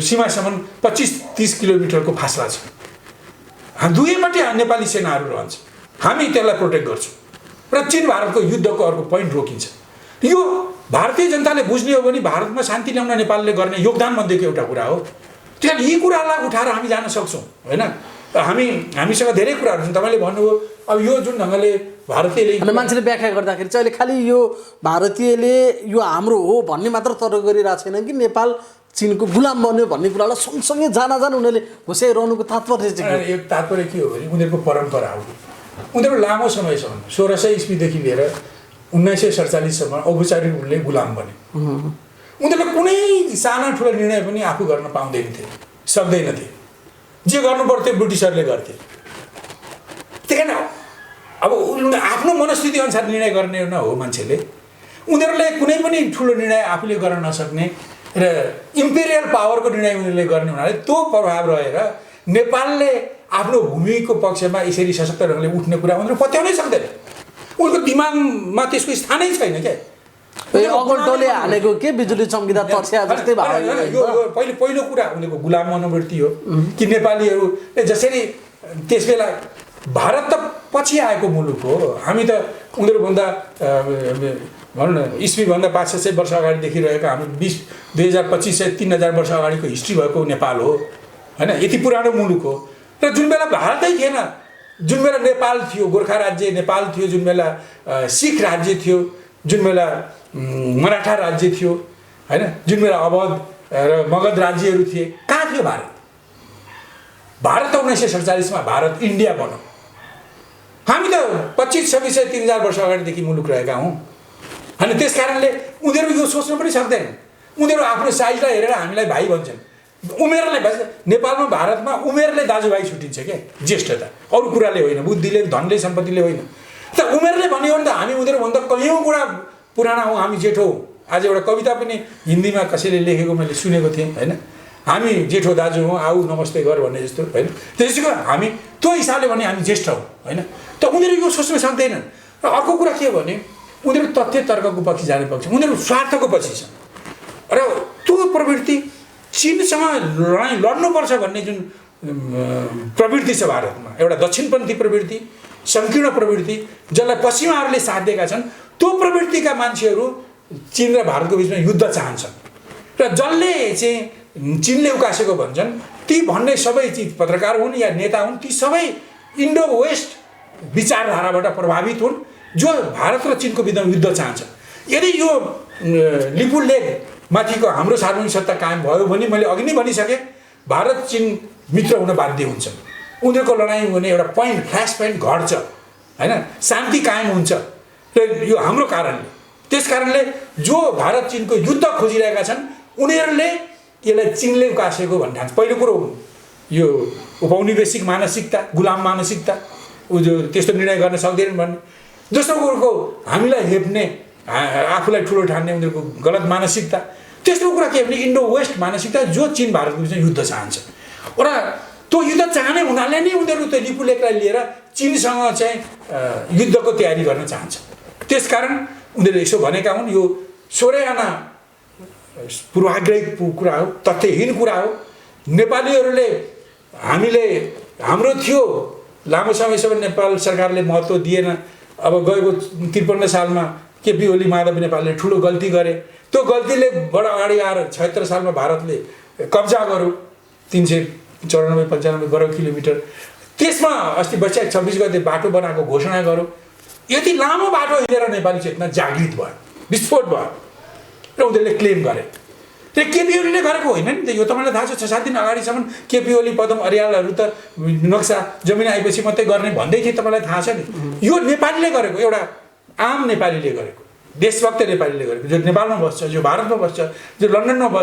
सीमासम्म 25-30 किलोमिटरको फासला छ। दुवैपट्टि नेपाली सेनाहरू रहन्छ, हामी त्यसलाई प्रोटेक्ट गर्छौँ र चीन भारतको युद्धको अर्को पोइन्ट रोकिन्छ। यो भारतीय जनताले बुझ्ने हो भने भारतमा शान्ति ल्याउन नेपालले गर्ने योगदान मध्येको एउटा कुरा हो। त्यहाँ यी कुरालाई उठाएर हामी जान सक्छौँ होइन। हामीसँग धेरै कुराहरू छन्। तपाईँले भन्नुभयो अब यो जुन ढङ्गले भारतीयले मान्छेले व्याख्या गर्दाखेरि चाहिँ अहिले खालि यो भारतीयले यो हाम्रो हो भन्ने मात्र तर्क गरिरहेको छैन कि नेपाल चीनको गुलाम बन्यो भन्ने कुरालाई सँगसँगै जान उनीहरूले घुसाइरहनुको तात्पर्य चाहिँ एक तात्पर्य के हो भने उनीहरूको परम्परा हो। उनीहरू लामो समयसम्म 1600 इस्वीदेखि लिएर 1947सम्म औपचारिक रूपले गुलाम बने। उनीहरूले कुनै साना ठुलो निर्णय पनि आफू गर्न पाउँदैनथे, सक्दैनथे। जे गर्नु पर्थ्यो ब्रिटिसहरूले गर्थे। त्यही कारण अब आफ्नो मनस्थिति अनुसार निर्णय गर्ने न हो मान्छेले। उनीहरूले कुनै पनि ठुलो निर्णय आफूले गर्न नसक्ने र इम्पेरियल पावरको निर्णय उनीहरूले गर्ने हुनाले त्यो प्रभाव रहेर नेपालले आफ्नो भूमिको पक्षमा यसरी सशक्त ढङ्गले उठ्ने कुरा उनीहरू पत्याउनै सक्दैन। उनको दिमागमा त्यसको स्थानै छैन क्या। अगोल्टोले हालेको के बिजुली चम्किँदा तर्स्या जस्तै यो पहिलो कुरा उनीहरूको गुलाम मनोवृत्ति हो कि नेपालीहरूले जसरी त्यसबेला भारत त पछि आएको मुलुक हो, हामी त उनीहरूभन्दा भनौँ न इस्वीभन्दा 500 वर्ष अगाडिदेखि रहेको हाम्रो 2025 3000 वर्ष अगाडिको हिस्ट्री भएको नेपाल हो होइन, यति पुरानो मुलुक हो। र जुन बेला भारतै थिएन, जुन बेला नेपाल थियो, गोर्खा राज्य नेपाल थियो, जुन बेला सिख राज्य थियो, जुन बेला मराठा राज्य थियो होइन, जुन बेला अवध र मगध राज्यहरू थिए, कहाँ थियो भारत? भारत त 1947 मा भारत इन्डिया बन्यो। हामी त 25-26 3000 वर्ष अगाडिदेखि मुलुक रहेका हौँ होइन। त्यस कारणले उनीहरू यो सोच्न पनि सक्दैन। उनीहरू आफ्नो साइजलाई हेरेर हामीलाई भाइ भन्छन्। उमेरले नेपालमा भारतमा उमेरले दाजुभाइ छुट्टिन्छ क्या, ज्येष्ठता, अरू कुराले होइन, बुद्धिले धनले सम्पत्तिले होइन। त उमेरले भन्यो भने त हामी उनीहरूभन्दा कैयौँ गुणा पुराना हौँ, हामी जेठो हौँ। आज एउटा कविता पनि हिन्दीमा कसैले लेखेको मैले सुनेको थिएँ होइन, हामी जेठो दाजु हौँ, आऊ नमस्ते गर भन्ने जस्तो होइन। त्यसैको हामी त्यो हिसाबले भने हामी ज्येष्ठ हौँ होइन। त उनीहरू यो सोच्न सक्दैनन्। र अर्को कुरा के हो भने उनीहरू तथ्य तर्कको पछि जाने पक्ष, उनीहरू स्वार्थको पछि छन्। र त्यो प्रवृत्ति चीनसँग लड्नुपर्छ भन्ने जुन प्रवृत्ति छ भारतमा, एउटा दक्षिणपन्थी प्रवृत्ति, सङ्कीर्ण प्रवृत्ति, जसलाई पश्चिमाहरूले साथ दिएका छन्, त्यो प्रवृत्तिका मान्छेहरू चीन र भारतको बिचमा युद्ध चाहन्छन्। र जसले चाहिँ चीनले उकासेको भन्छन् ती भन्ने सबै चिज पत्रकार हुन् या नेता हुन्, ती सबै इन्डो वेस्ट विचारधाराबाट प्रभावित हुन्, जो भारत र चीनको बिचमा युद्ध चाहन्छ। यदि यो लिपु लेक माथिको हाम्रो सार्वजनिक सत्ता कायम भयो भने मैले अघि नै भनिसकेँ, भारत चीन मित्र हुन बाध्य हुन्छन्। उनीहरूको लडाइँ हुने एउटा पोइन्ट, फ्ल्यास पोइन्ट घट्छ होइन, शान्ति कायम हुन्छ। र यो हाम्रो कारणले, त्यस कारणले जो भारत चीनको युद्ध खोजिरहेका छन् उनीहरूले यसलाई चीनले उकासेको भन्ने ठान्छ। पहिलो कुरो यो उपनिवेशिक मानसिकता, गुलाम मानसिकता, ऊ जो त्यस्तो निर्णय गर्न सक्दैनन् भन्ने। दोस्रो कुरोको हामीलाई हेप्ने, आफूलाई ठुलो ठान्ने उनीहरूको गलत मानसिकता। तेस्रो कुरा के भने इन्डो वेस्ट मानसिकता, जो चीन भारतको बिचमा युद्ध चाहन्छ। र त्यो युद्ध चाहने हुनाले नै उनीहरू त्यो लिपु लेकलाई लिएर चीनसँग चाहिँ युद्धको तयारी गर्न चाहन्छ। त्यसकारण उनीहरूले यसो भनेका हुन्। यो 16 आना पूर्वाग्रही कुरा हो, तथ्यहीन कुरा हो। नेपालीहरूले हामीले हाम्रो थियो लामो समयसम्म नेपाल सरकारले महत्त्व दिएन। अब गएको 53 सालमा केपी ओली माधव नेपालले ठुलो गल्ती गरे। त्यो गल्तीले बडा अगाडि आएर 76 सालमा भारतले कब्जा गर्यो 394-95 वर्ग किलोमिटर। त्यसमा अस्ति वैशाख 26 गते बाटो बनाएको घोषणा गर्यो। यति लामो बाटो हिँडेर नेपाली चेतना जागृत भयो, विस्फोट भयो र उनीहरूले क्लेम गरे। त्यो केपी ओलीले गरेको होइन नि त। यो तपाईँलाई थाहा छ, 6-7 दिन अगाडिसम्म केपी ओली पदम अर्यालहरू त नक्सा जमिन आएपछि मात्रै गर्ने भन्दै थिए, तपाईँलाई थाहा छ नि। यो नेपालीले गरेको, एउटा आम नेपालीले गरेको, देशभक्त नेपालीले गरेको, जो नेपालमा बस्छ, जो भारतमा बस्छ, जो लन्डनमा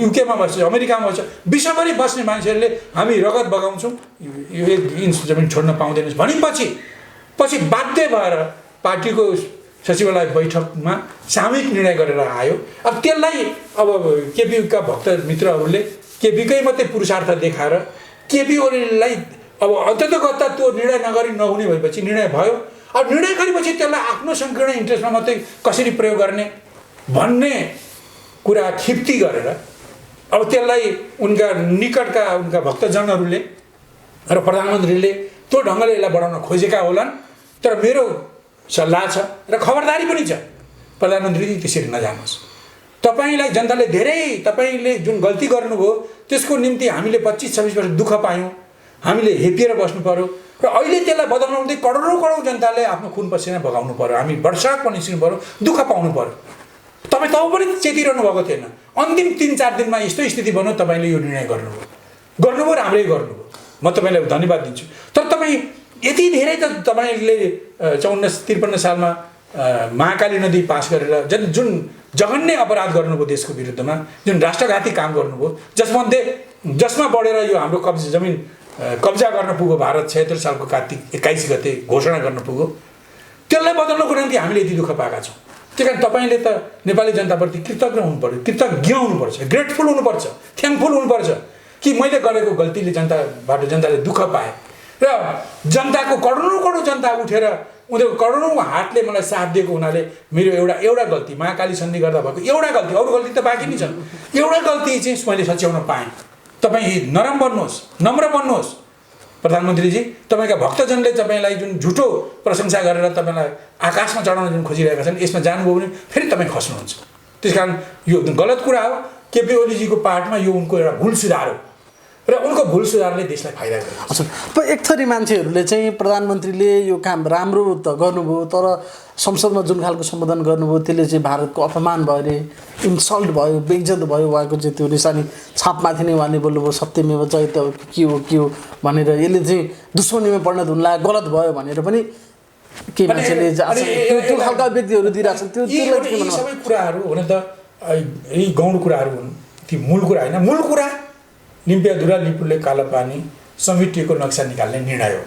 युकेमा बस्छ, अमेरिकामा बस्छ, विश्वभरि बस्ने मान्छेहरूले हामी रगत बगाउँछौँ, यो 1 इन्च जमिन छोड्न पाउँदैनस् भनेपछि बाध्य भएर पार्टीको सचिवालय बैठकमा सामूहिक निर्णय गरेर आयो। अब त्यसलाई अब केपीका भक्त मित्रहरूले केपीकै मात्रै पुरुषार्थ देखाएर केपी ओलीलाई अब अन्ततगत त्यो निर्णय नहुने भएपछि निर्णय भयो। अब निर्णय गरेपछि त्यसलाई आफ्नो सङ्कीर्ण इन्ट्रेस्टमा मात्रै कसरी प्रयोग गर्ने भन्ने कुरा खिप्ती गरेर अब त्यसलाई उनका निकटका उनका भक्तजनहरूले र प्रधानमन्त्रीले त्यो ढङ्गले यसलाई बढाउन खोजेका होलान्। तर मेरो सल्लाह छ र खबरदारी पनि छ, प्रधानमन्त्री त्यसरी नजानुहोस्। तपाईँलाई जनताले धेरै, तपाईँले जुन गल्ती गर्नुभयो त्यसको निम्ति हामीले 25-26 वर्ष दुःख पायौँ, हामीले हेपिएर बस्नु पर्यो र अहिले त्यसलाई बदल्न निम्ति करोडौँ जनताले आफ्नो खुन पसिना बगाउनु पर्यो, हामी वर्षाक पनि निस्किनु पर्यो, दुःख पाउनु पर्यो। तपाईँ तब पनि चेतिरहनु भएको थिएन। अन्तिम 3-4 दिनमा यस्तो स्थिति बन्यो, तपाईँले यो निर्णय गर्नुभयो, राम्रै गर्नुभयो, म तपाईँलाई धन्यवाद दिन्छु। तर तपाईँ यति धेरै त तपाईँले 53 सालमा महाकाली नदी पास गरेर जुन जघन्य अपराध गर्नुभयो देशको विरुद्धमा, जुन राष्ट्रघाती काम गर्नुभयो, जसमा बढेर यो हाम्रो कब्जा गर्न पुग्यो भारत 76 सालको कार्तिक 21 गते घोषणा गर्न पुग्यो, त्यसलाई बदल्नको निम्ति हामीले यति दुःख पाएका छौँ। त्यही कारण तपाईँले त नेपाली जनताप्रति कृतज्ञ हुनु पर्यो, कृतज्ञ हुनुपर्छ, ग्रेटफुल हुनुपर्छ, थ्याङ्कफुल हुनुपर्छ कि मैले गरेको गल्तीले जनताले दुःख पाए र जनताको करोडौँ जनता उठेर उनीहरूको करोडौँ हातले मलाई साथ दिएको हुनाले मेरो एउटा गल्ती महाकाली सन्धि गर्दा भएको एउटा गल्ती, अरू गल्ती त बाँकी नै छन्, एउटा गल्ती चाहिँ मैले सच्याउन पाएँ। तपाईँ नरम बन्नुहोस्, नम्र बन्नुहोस् प्रधानमन्त्रीजी। तपाईँका भक्तजनले तपाईँलाई जुन झुटो प्रशंसा गरेर तपाईँलाई आकाशमा चढाउन जुन खोजिरहेका छन्, यसमा जानुभयो भने फेरि तपाईँ खस्नुहुन्छ। त्यस कारण यो गलत कुरा हो। केपी ओलीजीको पार्टमा यो उनको एउटा भुल सुधार हो र उनको भुल सुधारले देशलाई फाइदा गर्छ। अच्छा, एक थरी मान्छेहरूले चाहिँ प्रधानमन्त्रीले यो काम राम्रो त गर्नुभयो, तर संसदमा जुन खालको सम्बोधन गर्नुभयो त्यसले चाहिँ भारतको अपमान भयो अरे, इन्सल्ट भयो, बेइज्जत भयो, उहाँको चाहिँ त्यो निशानी छापमाथि नै उहाँले बोल्नुभयो सत्यमेव जयते के हो भनेर, यसले चाहिँ दुश्मनीमा परिणत हुनला गलत भयो भनेर पनि के मान्छेले त्यो खालका व्यक्तिहरू दिइरहेछन्। त्यो सबै कुराहरू हुन त यी गौण कुराहरू हुन्, ती मूल कुरा होइन। मूल कुरा लिम्पियाधुरा लिपुले कालापानी समेटिएको नक्सा निकाल्ने निर्णय हो।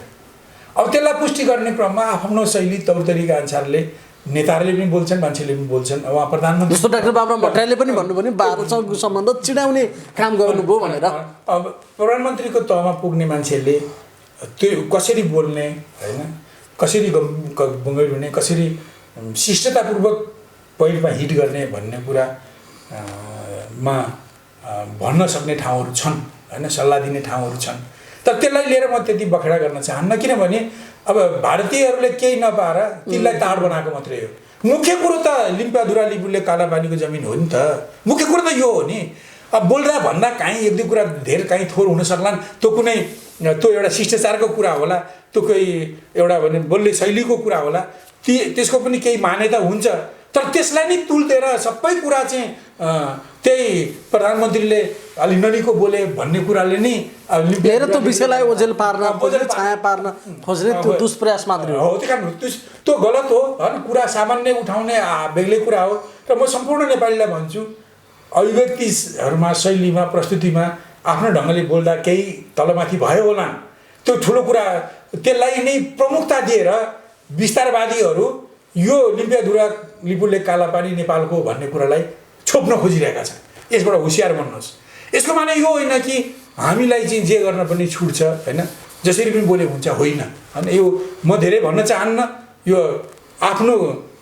अब त्यसलाई पुष्टि गर्ने क्रममा आफ्नो शैली तौर तरिका अनुसारले नेताहरूले पनि बोल्छन्, मान्छेले पनि बोल्छन्। उहाँ प्रधानमन्त्री जस्तो डाक्टर बाबुराम भट्टराईले पनि भन्नुभयो नि भारतसँगको सम्बन्ध चिडाउने काम गर्नुभयो भनेर। अब प्रधानमन्त्रीको तहमा पुग्ने मान्छेले त्यो कसरी बोल्ने होइन, कसरी बुङ्गै हुने, कसरी शिष्टतापूर्वक पोइन्टमा हिट गर्ने भन्ने कुरामा भन्न सक्ने ठाउँहरू छन् होइन, सल्लाह दिने ठाउँहरू छन्। तर त्यसलाई लिएर म त्यति बखेडा गर्न चाहन्न, किनभने अब भारतीयहरूले केही नपाएर तिनलाई ताड बनाएको मात्रै हो। मुख्य कुरो त लिम्पियाधुरा लिपुले कालापानीको जमिन हो नि त, मुख्य कुरो त यो हो नि। अब बोल्दा भन्दा काहीँ एक दुई कुरा धेर काहीँ थोर हुन सक्लान्, त्यो कुनै त्यो एउटा शिष्टाचारको कुरा होला, त्यो कोही एउटा भने बोल्ने शैलीको कुरा होला, त्यसको पनि केही मान्यता हुन्छ। तर त्यसलाई नै तुल्देर सबै कुरा चाहिँ त्यही प्रधानमन्त्रीले अलि ननिको बोले भन्ने कुराले नै लिएर त्यो विषयलाई ओझेल पार्न छाया पार्न खोज्ने त्यो दुष्प्रयास मात्रै हो। त्यही कारण त्यो गलत हो होइन, कुरा सामान्य उठाउने बेग्लै कुरा हो। र म सम्पूर्ण नेपालीलाई भन्छु, अभिव्यक्तिहरूमा शैलीमा प्रस्तुतिमा आफ्नो ढङ्गले बोल्दा केही तलमाथि भयो होला, त्यो ठुलो कुरा त्यसलाई नै प्रमुखता दिएर विस्तारवादीहरू यो लिम्पियाधुरा लिपुले कालापानी नेपालको भन्ने कुरालाई छोप्न खोजिरहेका छन्। यसबाट होसियार बन्नुहोस्। यसको माने यो होइन कि हामीलाई चाहिँ जे गर्न पनि छुट छ होइन, जसरी पनि बोले हुन्छ, होइन होइन। यो म धेरै भन्न चाहन्न। यो आफ्नो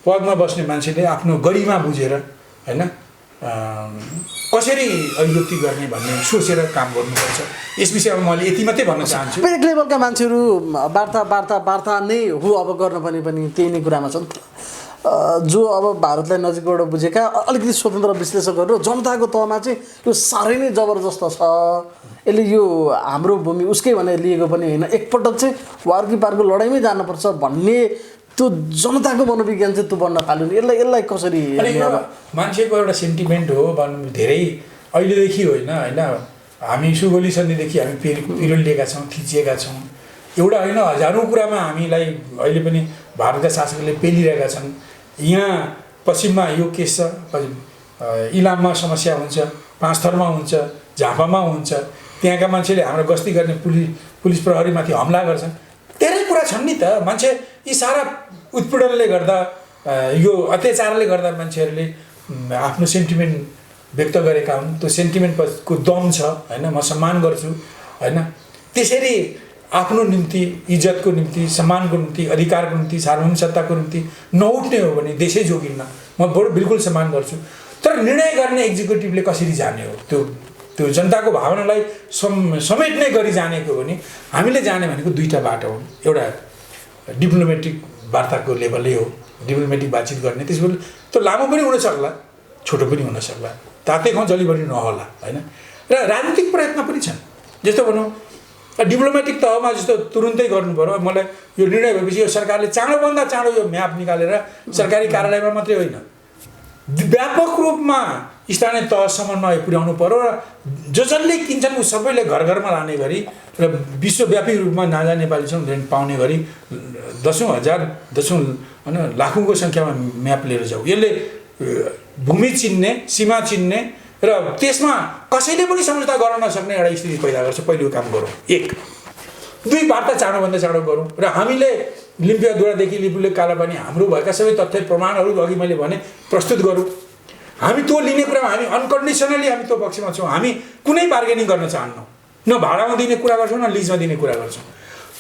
पदमा बस्ने मान्छेले आफ्नो गरिमा बुझेर होइन कसरी अभिव्यक्ति गर्ने भन्ने सोचेर काम गर्नुपर्छ। यस विषयमा मैले यति मात्रै भन्न चाहन्छु। एक लेभलका मान्छेहरू वार्ता नै हो अब गर्न पनि त्यही नै कुरामा छन्, जो अब भारतलाई नजिकबाट बुझेका अलिकति स्वतन्त्र विश्लेषकहरू जनताको तहमा चाहिँ यो साह्रै नै जबरजस्त छ। यसले यो हाम्रो भूमि उसकै भनेर लिएको पनि होइन, एकपटक चाहिँ वार कि पारको लडाइँमै जानुपर्छ भन्ने त्यो जनताको मनोविज्ञान चाहिँ त्यो बन्न थाल्यो नि। यसलाई कसरी मान्छेको एउटा सेन्टिमेन्ट हो भन्नु धेरै अहिलेदेखि होइन होइन। हामी सुगोली सन्धिदेखि हामी पिरोलिएका छौँ, थिचिएका छौँ। एउटा होइन, हजारौँ कुरामा हामीलाई अहिले पनि भारतका शासकहरूले पेलिरहेका छन्। यहाँ पश्चिममा यो केस छ, इलाममा समस्या हुन्छ, पाँचथरमा हुन्छ, झापामा हुन्छ। त्यहाँका मान्छेले हाम्रो गस्ती गर्ने पुलिस प्रहरीमाथि हमला गर्छन्। धेरै कुरा छन् नि त। मान्छे यी सारा उत्पीडनले गर्दा, यो अत्याचारले गर्दा मान्छेहरूले आफ्नो सेन्टिमेन्ट व्यक्त गरेका हुन्। त्यो सेन्टिमेन्टको दम छ होइन, म सम्मान गर्छु होइन। त्यसरी आफ्नो निम्ति, इज्जतको निम्ति, सम्मानको निम्ति, अधिकारको निम्ति, सार्वभौमिक सत्ताको निम्ति नउठ्ने हो भने देशै जोगिन्न। म बिल्कुल सम्मान गर्छु। तर निर्णय गर्ने एक्जिक्युटिभले कसरी जाने हो, त्यो जनताको भावनालाई समेट्ने गरी जानेको हो भने हामीले जाने भनेको दुईवटा बाटो हो। एउटा डिप्लोमेटिक वार्ताको लेभलै हो, डिप्लोमेटिक बातचित गर्ने। त्यसपछि त्यो लामो पनि हुनसक्ला, छोटो पनि हुनसक्ला, तातै खाउँ जलिबरी नहोला होइन। र राजनीतिक प्रयत्न पनि छन्। जस्तो भनौँ डिप्लोमेटिक तहमा जस्तो तुरुन्तै गर्नु पऱ्यो। मलाई यो निर्णय भएपछि यो सरकारले चाँडोभन्दा चाँडो यो म्याप निकालेर सरकारी कार्यालयमा मात्रै होइन, व्यापक रूपमा स्थानीय तहसम्म पुर्याउनु पर्यो र जसले किन्छन् ऊ सबैले घर घरमा लाने गरी र विश्वव्यापी रूपमा नाजा नेपाली छन् पाउने गरी दसौँ हजार होइन लाखौँको सङ्ख्यामा म्याप लिएर जाऊ। यसले भूमि चिन्ने, सीमा चिन्ने र त्यसमा कसैले पनि सम्झौता गर्न नसक्ने एउटा स्थिति पैदा गर्छ। पहिलो काम गरौँ। एक, दुई, वार्ता चाँडोभन्दा चाँडो गरौँ र हामीले लिम्पियाधुरादेखि लिपुले कालापानी हाम्रो भएका सबै तथ्य प्रमाणहरू अघि मैले भने प्रस्तुत गरौँ। हामी त्यो लिने कुरामा हामी अनकन्डिसनली हामी त्यो पक्षमा छौँ। हामी कुनै बार्गेनिङ गर्न चाहन्नौँ, न भाडामा दिने कुरा गर्छौँ न लिजमा दिने कुरा गर्छौँ।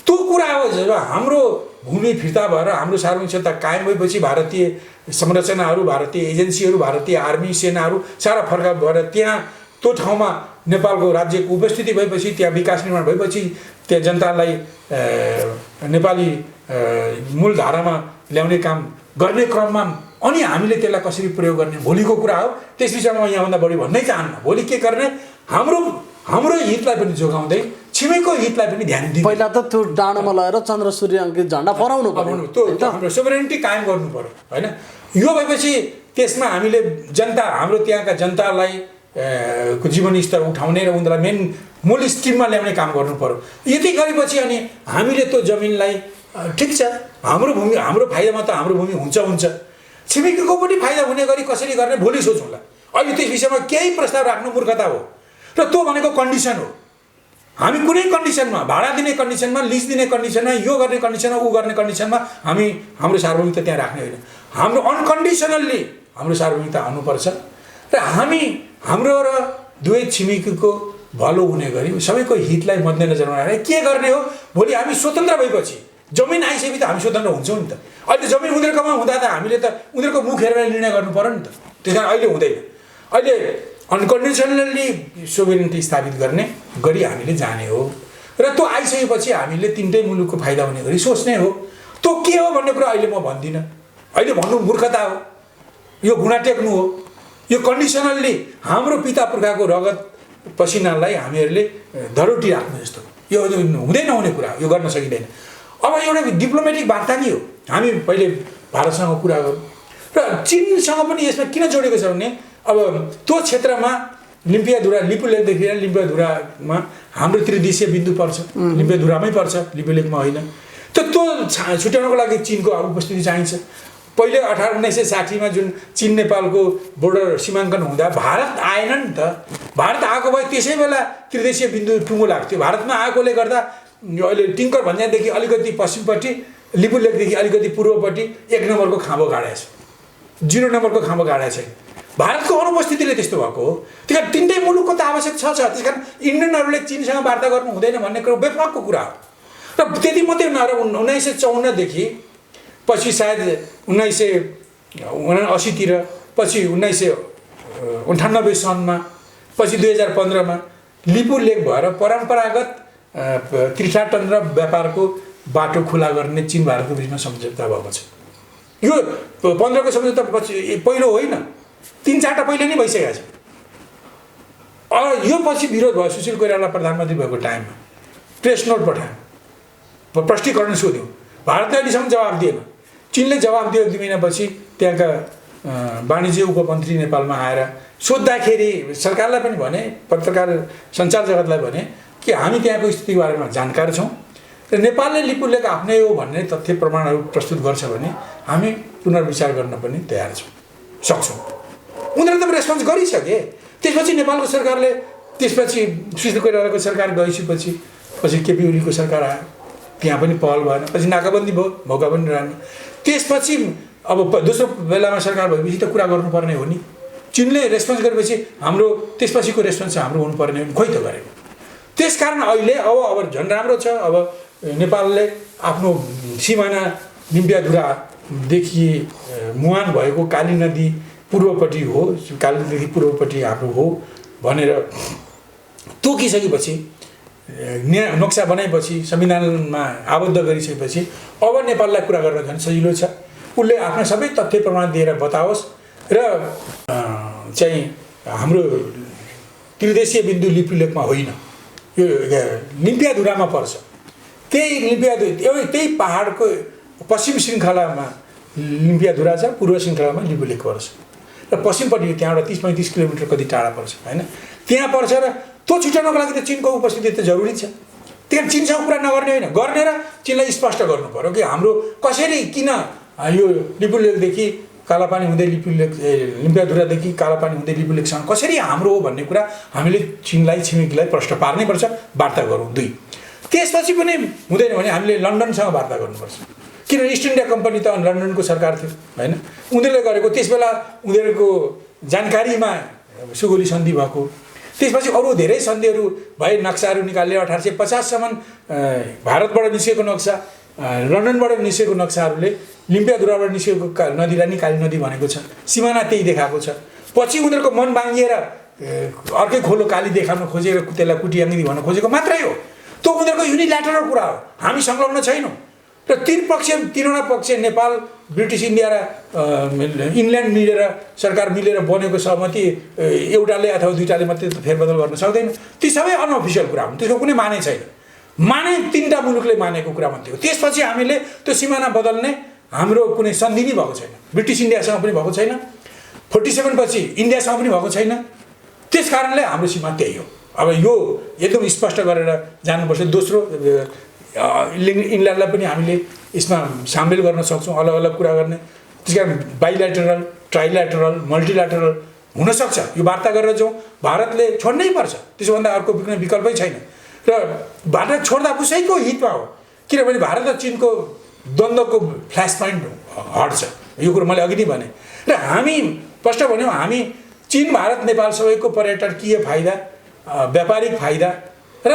त्यो कुरा हो। जब हाम्रो भूमि फिर्ता भएर हाम्रो सार्वभौमिक सत्ता कायम भएपछि भारतीय संरचनाहरू, भारतीय एजेन्सीहरू, भारतीय आर्मी सेनाहरू सारा फर्का भएर त्यहाँ त्यो ठाउँमा नेपालको राज्यको उपस्थिति भएपछि, त्यहाँ विकास निर्माण भएपछि, त्यहाँ जनतालाई नेपाली मूलधारामा ल्याउने काम गर्ने क्रममा अनि हामीले त्यसलाई कसरी प्रयोग गर्ने भोलिको कुरा हो। त्यस विषयमा म यहाँभन्दा बढी भन्नै चाहन्न। भोलि के गर्ने, हाम्रो हितलाई पनि जोगाउँदै छिमेकीको हितलाई पनि ध्यान दिनु। पहिला त त्यो डाँडामा लगाएर चन्द्र सूर्य अङ्कित झन्डा फहराउनु पर्यो, त्यो हाम्रो सोभरेनिटी कायम गर्नु पर्यो होइन। यो भएपछि त्यसमा हामीले जनता, हाम्रो त्यहाँका जनतालाई को जीवन स्तर उठाउने र उनीहरूलाई मेन मूल स्ट्रिममा ल्याउने काम गर्नु पर्यो। यति गरेपछि अनि हामीले त्यो जमिनलाई ठिक छ, हाम्रो भूमि, हाम्रो फाइदामा त हाम्रो भूमि हुन्छ, छिमेकीको पनि फाइदा हुने गरी कसरी गर्ने भोलि सोचौँला। अहिले त्यस विषयमा केही प्रस्ताव राख्नु मूर्खता हो र त्यो भनेको कन्डिसन हो। हामी कुनै कन्डिसनमा, भाडा दिने कन्डिसनमा, लिज दिने कन्डिसनमा, यो गर्ने कन्डिसनमा, ऊ गर्ने कन्डिसनमा हामी हाम्रो सार्वभौमिकता त्यहाँ राख्ने होइन। हाम्रो अनकन्डिसनल्ली हाम्रो सार्वभौमिकता आउनुपर्छ र हाम्रो र दुवै छिमेकीको भलो हुने गरी सबैको हितलाई मध्यनजरमा राखेर के गर्ने हो। भोलि हामी स्वतन्त्र भएपछि जमिन आइसकेपछि त हामी स्वतन्त्र हुन्छौँ नि त। अहिले जमिन उनीहरूकोमा हुँदा त हामीले त उनीहरूको मुख हेरेर निर्णय गर्नु पर्यो नि त। त्यस कारण अहिले हुँदैन। अहिले अनकन्डिसनल्ली सोभरेनिटी स्थापित गर्ने गरी हामीले जाने हो र त्यो आइसकेपछि हामीले तिनटै मुलुकको फाइदा हुने गरी सोच्ने हो। त्यो के हो भन्ने कुरा अहिले म भन्दिनँ। अहिले भन्नु मूर्खता हो, यो घुँडा टेक्नु हो। यो कन्डिसनल्ली हाम्रो पिता पुर्खाको रगत पसिनालाई हामीहरूले धरोटी राख्नु जस्तो, यो हुँदै नहुने कुरा, यो गर्न सकिँदैन। अब एउटा डिप्लोमेटिक वार्ता नि हो। हामी पहिले भारतसँग कुरा गरौँ र चीनसँग पनि यसमा किन जोडेको छ भने अब त्यो क्षेत्रमा लिम्पियाधुरा, लिपुलेखदेखि लिम्पियाधुरामा हाम्रो त्रिदेशीय बिन्दु पर्छ, लिम्पियाधुरामै पर्छ, लिपुलेखमा होइन। त्यो छुट्याउनको लागि चीनको उपस्थिति चाहिन्छ। पहिले 1960मा जुन चीन नेपालको बोर्डर सीमाङ्कन हुँदा भारत आएन नि त। भारत आएको भए त्यसै बेला त्रिदेशीय बिन्दु टुङ्गो लाग्थ्यो। भारतमा आएकोले गर्दा अहिले टिङ्कर भन्ज्याङदेखि अलिकति पश्चिमपट्टि, लिपुलेखदेखि अलिकति पूर्वपट्टि 1 नम्बरको खाँबो गाडेको छ, 0 नम्बरको खाँबो गाडेको छैन। भारतको अनुपस्थितिले त्यस्तो भएको हो। त्यस कारण तिनटै मुलुकको त आवश्यक छ। त्यस कारण इन्डियनहरूले चीनसँग वार्ता गर्नु हुँदैन भन्ने कुरा बेफाकको कुरा हो। र त्यति मात्रै नभएर 1954देखि पछि सायद 1980तिर, पछि 1998 सनमा, पछि 2015मा लिपुलेख भएर परम्परागत तीर्थाटन र व्यापारको बाटो खुला गर्ने चीन भारतको बिचमा सम्झौता भएको छ। यो 15को सम्झौता पछि पहिलो होइन, 3-4टा पहिले नै भइसकेको छ। यो पछि विरोध भयो। सुशील कोइराला प्रधानमन्त्री भएको टाइममा प्रेस नोट पठायो, प्रष्टीकरण सोध्यो। भारतले अहिलेसम्म जवाब दिएन। चीनले जवाब दियो 2 महिनापछि। त्यहाँका वाणिज्य उपमन्त्री नेपालमा आएर सोद्धाखेरि सरकारलाई पनि भने, पत्रकार सञ्चार जगतलाई भने कि हामी त्यहाँको स्थितिको बारेमा जानकार छौँ र नेपालले लिपुलेख आफ्नै हो भन्ने तथ्य प्रमाणहरू प्रस्तुत गर्छ भने हामी पुनर्विचार गर्न पनि तयार छौँ, सक्छौँ। उनीहरूले त रेस्पोन्स गरिसके। त्यसपछि नेपालको सरकारले, त्यसपछि सुशील कोइरालाको सरकार गइसकेपछि केपी ओलीको सरकार आयो, त्यहाँ पनि पहल भएन। पछि नाकाबन्दी भयो, मौका पनि रहेन। त्यसपछि अब दोस्रो बेलामा सरकार भएपछि त कुरा गर्नुपर्ने हो नि। चीनले रेस्पोन्स गरेपछि हाम्रो त्यसपछिको रेस्पोन्स हाम्रो हुनुपर्ने हो नि, खोइ त गरेको। त्यसकारण अहिले अब झन् राम्रो छ। अब नेपालले आफ्नो सिमाना लिम्पियाधुरादेखि मुहान भएको काली नदी पूर्वपट्टि हो, काली नदीदेखि पूर्वपट्टि हाम्रो हो भनेर तोकिसकेपछि, नक्सा बनाएपछि, संविधानमा आबद्ध गरिसकेपछि अब नेपाललाई कुरा गर्न झन् सजिलो छ। उसले आफ्ना सबै तथ्य प्रमाण दिएर बताओस् र चाहिँ हाम्रो त्रिदेशीय बिन्दु लिपुलेखमा होइन, यो लिम्पियाधुरामा पर्छ। त्यही पहाडको पश्चिम श्रृङ्खलामा लिम्पियाधुरा छ, पूर्व श्रृङ्खलामा लिपुलेख पर्छ र पश्चिमपट्टि त्यहाँबाट 30-35 किलोमिटर कति टाढा पर्छ होइन, त्यहाँ पर्छ। र त्यो छुट्याउनको लागि त चीनको उपस्थिति त जरुरी छ। त्यहाँ चीनसँग कुरा नगर्ने होइन, गर्ने र चीनलाई स्पष्ट गर्नु पर्यो कि हाम्रो कसरी, किन यो लिपुलेखदेखि कालापानी हुँदै लिम्पियाधुरादेखि कालापानी हुँदै लिपुलेखसँग कसरी हाम्रो हो भन्ने कुरा हामीले चीनलाई, छिमेकीलाई प्रश्न पार्नै पर्छ। वार्ता गरौँ। 2, त्यसपछि पनि हुँदैन भने हामीले लन्डनसँग वार्ता गर्नुपर्छ। किनभने इस्ट इन्डिया कम्पनी त लन्डनको सरकार थियो होइन, उनीहरूले गरेको। त्यसबेला उनीहरूको जानकारीमा सुगोली सन्धि भएको त्यसपछि अरू धेरै सन्धिहरू भए, नक्साहरू निकाले। 1850 सम्म भारतबाट निस्केको नक्सा, लन्डनबाट निस्केको नक्साहरूले लिम्पियाधुराबाट निस्केको नदीलाई नि काली नदी भनेको छ। सिमाना त्यही देखाएको छ। पछि उनीहरूको मन बाङ्गिएर अर्कै खोलो काली देखाउन खोजेर त्यसलाई कुटियाङ्गी भन्न खोजेको मात्रै हो। त्यो उनीहरूको युनिल्याटरल कुरा हो। हामी संलग्न छैनौँ। र तीनवटा पक्ष नेपाल, ब्रिटिस इन्डिया र इङ्ल्यान्ड मिलेर, सरकार मिलेर बनेको सहमति एउटाले अथवा दुईटाले मात्रै फेरबदल गर्न सक्दैन। ती सबै अनअफिसियल कुरा हुन्, त्यसको कुनै माने छैन। माने 3टा मुलुकले मानेको कुरा मात्रै हो। त्यसपछि हामीले त्यो सिमाना बदल्ने हाम्रो कुनै सन्धि नै भएको छैन। ब्रिटिस इन्डियासँग पनि भएको छैन, 47 पछि इन्डियासँग पनि भएको छैन। त्यस कारणले हाम्रो सीमा त्यही हो। अब यो एकदम स्पष्ट गरेर जानुपर्छ। दोस्रो, इङ्ल्यान्डलाई पनि हामीले यसमा सामेल गर्न सक्छौँ, अलग अलग कुरा गर्ने। त्यस कारण बाइल्याटरल, ट्राइल्याटरल, मल्टिल्याटरल हुनसक्छ। यो वार्ता गरेर जाउँ। भारतले छोड्नै पर्छ, त्यसोभन्दा अर्को कुनै विकल्पै छैन। र भारत छोड्दा उसैको हितमा हो, किनभने भारत र चिनको द्वन्द्वको फ्ल्यास पोइन्ट हट्छ। यो कुरो मैले अघि नै भने। र हामी स्पष्ट भन्यौँ, हामी चिन, भारत, नेपाल सबैको पर्यटकीय फाइदा, व्यापारिक फाइदा र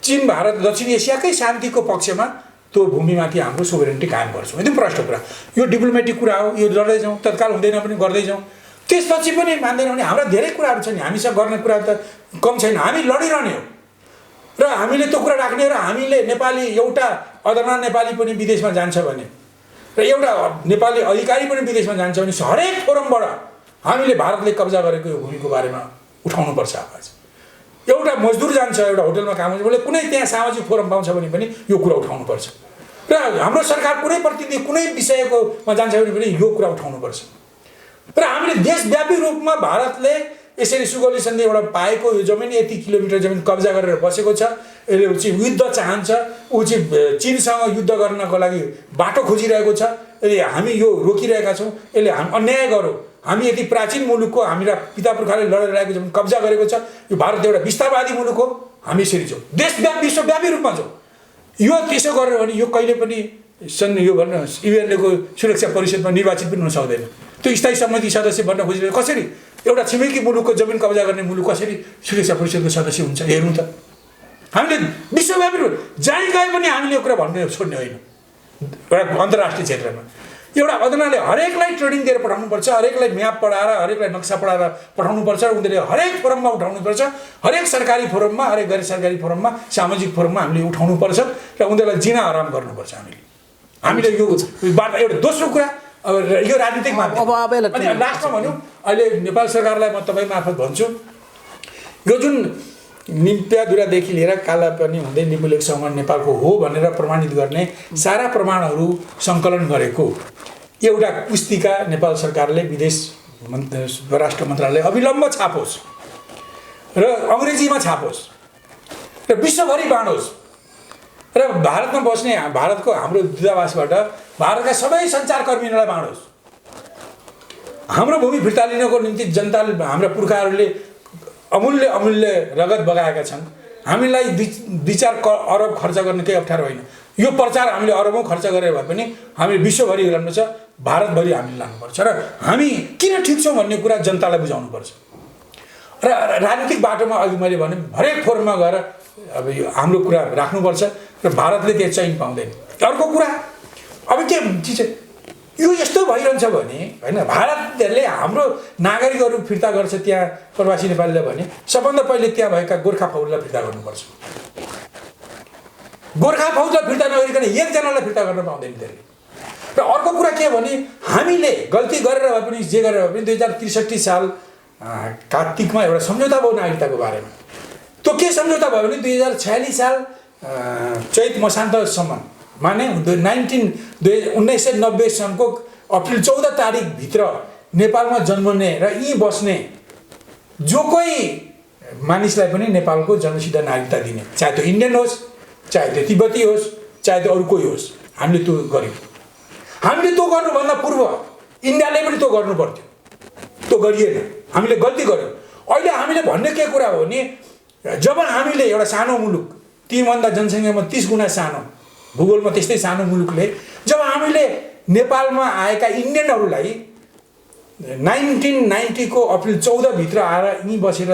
चिन, भारत, दक्षिण एसियाकै शान्तिको पक्षमा त्यो भूमिमाथि हाम्रो सोभरेन्टी कायम गर्छौँ। एकदम प्रष्ट कुरा। यो डिप्लोमेटिक कुरा हो। यो लड्दै जाउँ, तत्काल हुँदैन पनि गर्दै जाउँ। त्यसपछि पनि मान्दैनौँ भने हाम्रा धेरै कुराहरू छन्। हामीसँग गर्ने कुरा त कम छैन। हामी लडिरहने हो र हामीले त्यो कुरा राख्ने हो। र हामीले नेपाली, एउटा अदना नेपाली पनि विदेशमा जान्छ भने र एउटा नेपाली अधिकारी पनि विदेशमा जान्छ भने हरेक फोरमबाट हामीले भारतले कब्जा गरेको यो भूमिको बारेमा उठाउनुपर्छ आवाज। एउटा मजदुर जान्छ एउटा होटलमा काम गर्छ, उसले कुनै त्यहाँ सामाजिक फोरम पाउँछ भने पनि यो कुरा उठाउनुपर्छ। र हाम्रो सरकार कुनै प्रतिनिधि कुनै विषयकोमा जान्छ भने पनि यो कुरा उठाउनुपर्छ। र हामीले देशव्यापी रूपमा भारतले यसरी सुगौली सन्धिबाट पाएको यो जमिन, यति किलोमिटर जमिन कब्जा गरेर बसेको छ। यसले चाहिँ युद्ध चाहन्छ, ऊ चाहिँ चिनसँग युद्ध गर्नको लागि बाटो खोजिरहेको छ। यदि हामी यो रोकिरहेका छौँ, यसले हामी अन्याय गरौँ। हामी यति प्राचीन मुलुकको, हामीरा पितापुर्खाले लडेर ल्याएको जमिन कब्जा गरेको छ। यो भारत एउटा विस्तारवादी मुलुक हो। हामी यसरी छौँ, देशव्यापी विश्वव्यापी रूपमा छौँ। यो त्यसो गरेर भने यो कहिले पनि यो भन्न युएनको सुरक्षा परिषदमा निर्वाचित पनि हुन सक्दैन। त्यो स्थायी समिति सदस्य बन्न खोजिरहेको कसरी? एउटा छिमेकी मुलुकको जमिन कब्जा गर्ने मुलुक कसरी सुरक्षा परिषदको सदस्य हुन्छ? हेर्नु त। हामीले विश्वव्यापी जहीँ गए पनि हामीले यो कुरा भन्ने छोड्ने होइन। एउटा अन्तर्राष्ट्रिय क्षेत्रमा एउटा अदनाले हरेकलाई ट्रेनिङ दिएर पठाउनुपर्छ, हरेकलाई म्याप पढाएर, हरेकलाई नक्सा पढाएर पठाउनुपर्छ। उनीहरूले हरेक फोरममा उठाउनुपर्छ, हरेक सरकारी फोरममा, हरेक गैर सरकारी फोरममा, सामाजिक फोरममा हामीले उठाउनुपर्छ र उनीहरूलाई जिना आराम गर्नुपर्छ। हामीले यो बाटो एउटा दोस्रो कुरा। अब यो राजनीतिक माध्यम। अनि लास्टमा भनौँ, अहिले नेपाल सरकारलाई म तपाईँ मार्फत भन्छु, यो जुन लिम्पियाधुरादेखि लिएर कालापानी हुँदै लिपुलेखसम्म नेपालको हो भनेर प्रमाणित गर्ने सारा प्रमाणहरू सङ्कलन गरेको एउटा पुस्तिका नेपाल सरकारले विदेश राष्ट्र मन्त्रालय अविलम्ब छापोस् र अङ्ग्रेजीमा छापोस् र विश्वभरि बाँडोस् र भारतमा बस्ने भारतको हाम्रो दूतावासबाट भारतका सबै सञ्चारकर्मीहरूलाई बाँडोस्। हाम्रो भूमि फिर्ता लिनको निम्ति जनताले, हाम्रा पुर्खाहरूले अमूल्य अमूल्य रगत बगाएका छन्। हामीलाई 2-4 अरब खर्च गर्ने केही अप्ठ्यारो होइन। यो प्रचार हामीले अरबौँ खर्च गरेर भए पनि हामी विश्वभरि गर्नुपर्छ, भारतभरि हामीले लानुपर्छ र हामी किन ठिक छौँ भन्ने कुरा जनतालाई बुझाउनुपर्छ। र राजनीतिक बाटोमा अघि मैले भने हरेक फोरममा गएर अब यो हाम्रो कुरा राख्नुपर्छ र भारतले त्यो चैन पाउँदैन। अर्को कुरा, अब के चिज यो यस्तो भइरहन्छ भने होइन, भारतले हाम्रो नागरिकहरू फिर्ता गर्छ त्यहाँ प्रवासी नेपालीलाई भने सबभन्दा पहिले त्यहाँ भएका गोर्खा फौजलाई फिर्ता गर्नुपर्छ। गोर्खा फौजलाई फिर्ता नगरिकन एकजनालाई फिर्ता गर्न पाउँदैन त्यसले। र अर्को कुरा के भने, हामीले गल्ती गरेर भए पनि जे गरेर भए पनि 2063 साल कार्तिकमा एउटा सम्झौता भयो नागरिकताको बारेमा। त्यो के सम्झौता भयो भने 2046 साल चैत मसान्तसम्म माने 1990 सनको अप्रिल 14 तारिकभित्र नेपालमा जन्मने र यहीँ बस्ने जो कोही मानिसलाई पनि नेपालको जन्मसिद्ध नागरिकता दिने, चाहे त्यो इन्डियन होस्, चाहे त्यो तिब्बती होस्, चाहे त्यो अरू कोही होस्, हामीले त्यो गर्यौँ। हामीले त्यो गर्नुभन्दा पूर्व इन्डियाले पनि त्यो गर्नु पर्थ्यो, त्यो गरिएन। हामीले गल्ती गर्यौँ। अहिले हामीले भन्ने के कुरा हो भने, जब हामीले एउटा सानो मुलुक, तीभन्दा जनसङ्ख्यामा 30 गुणा सानो, भूगोलमा त्यस्तै सानो मुलुकले जब हामीले नेपालमा आएका इन्डियनहरूलाई 1990 को अप्रिल 14 भित्र आएर यहीँ बसेर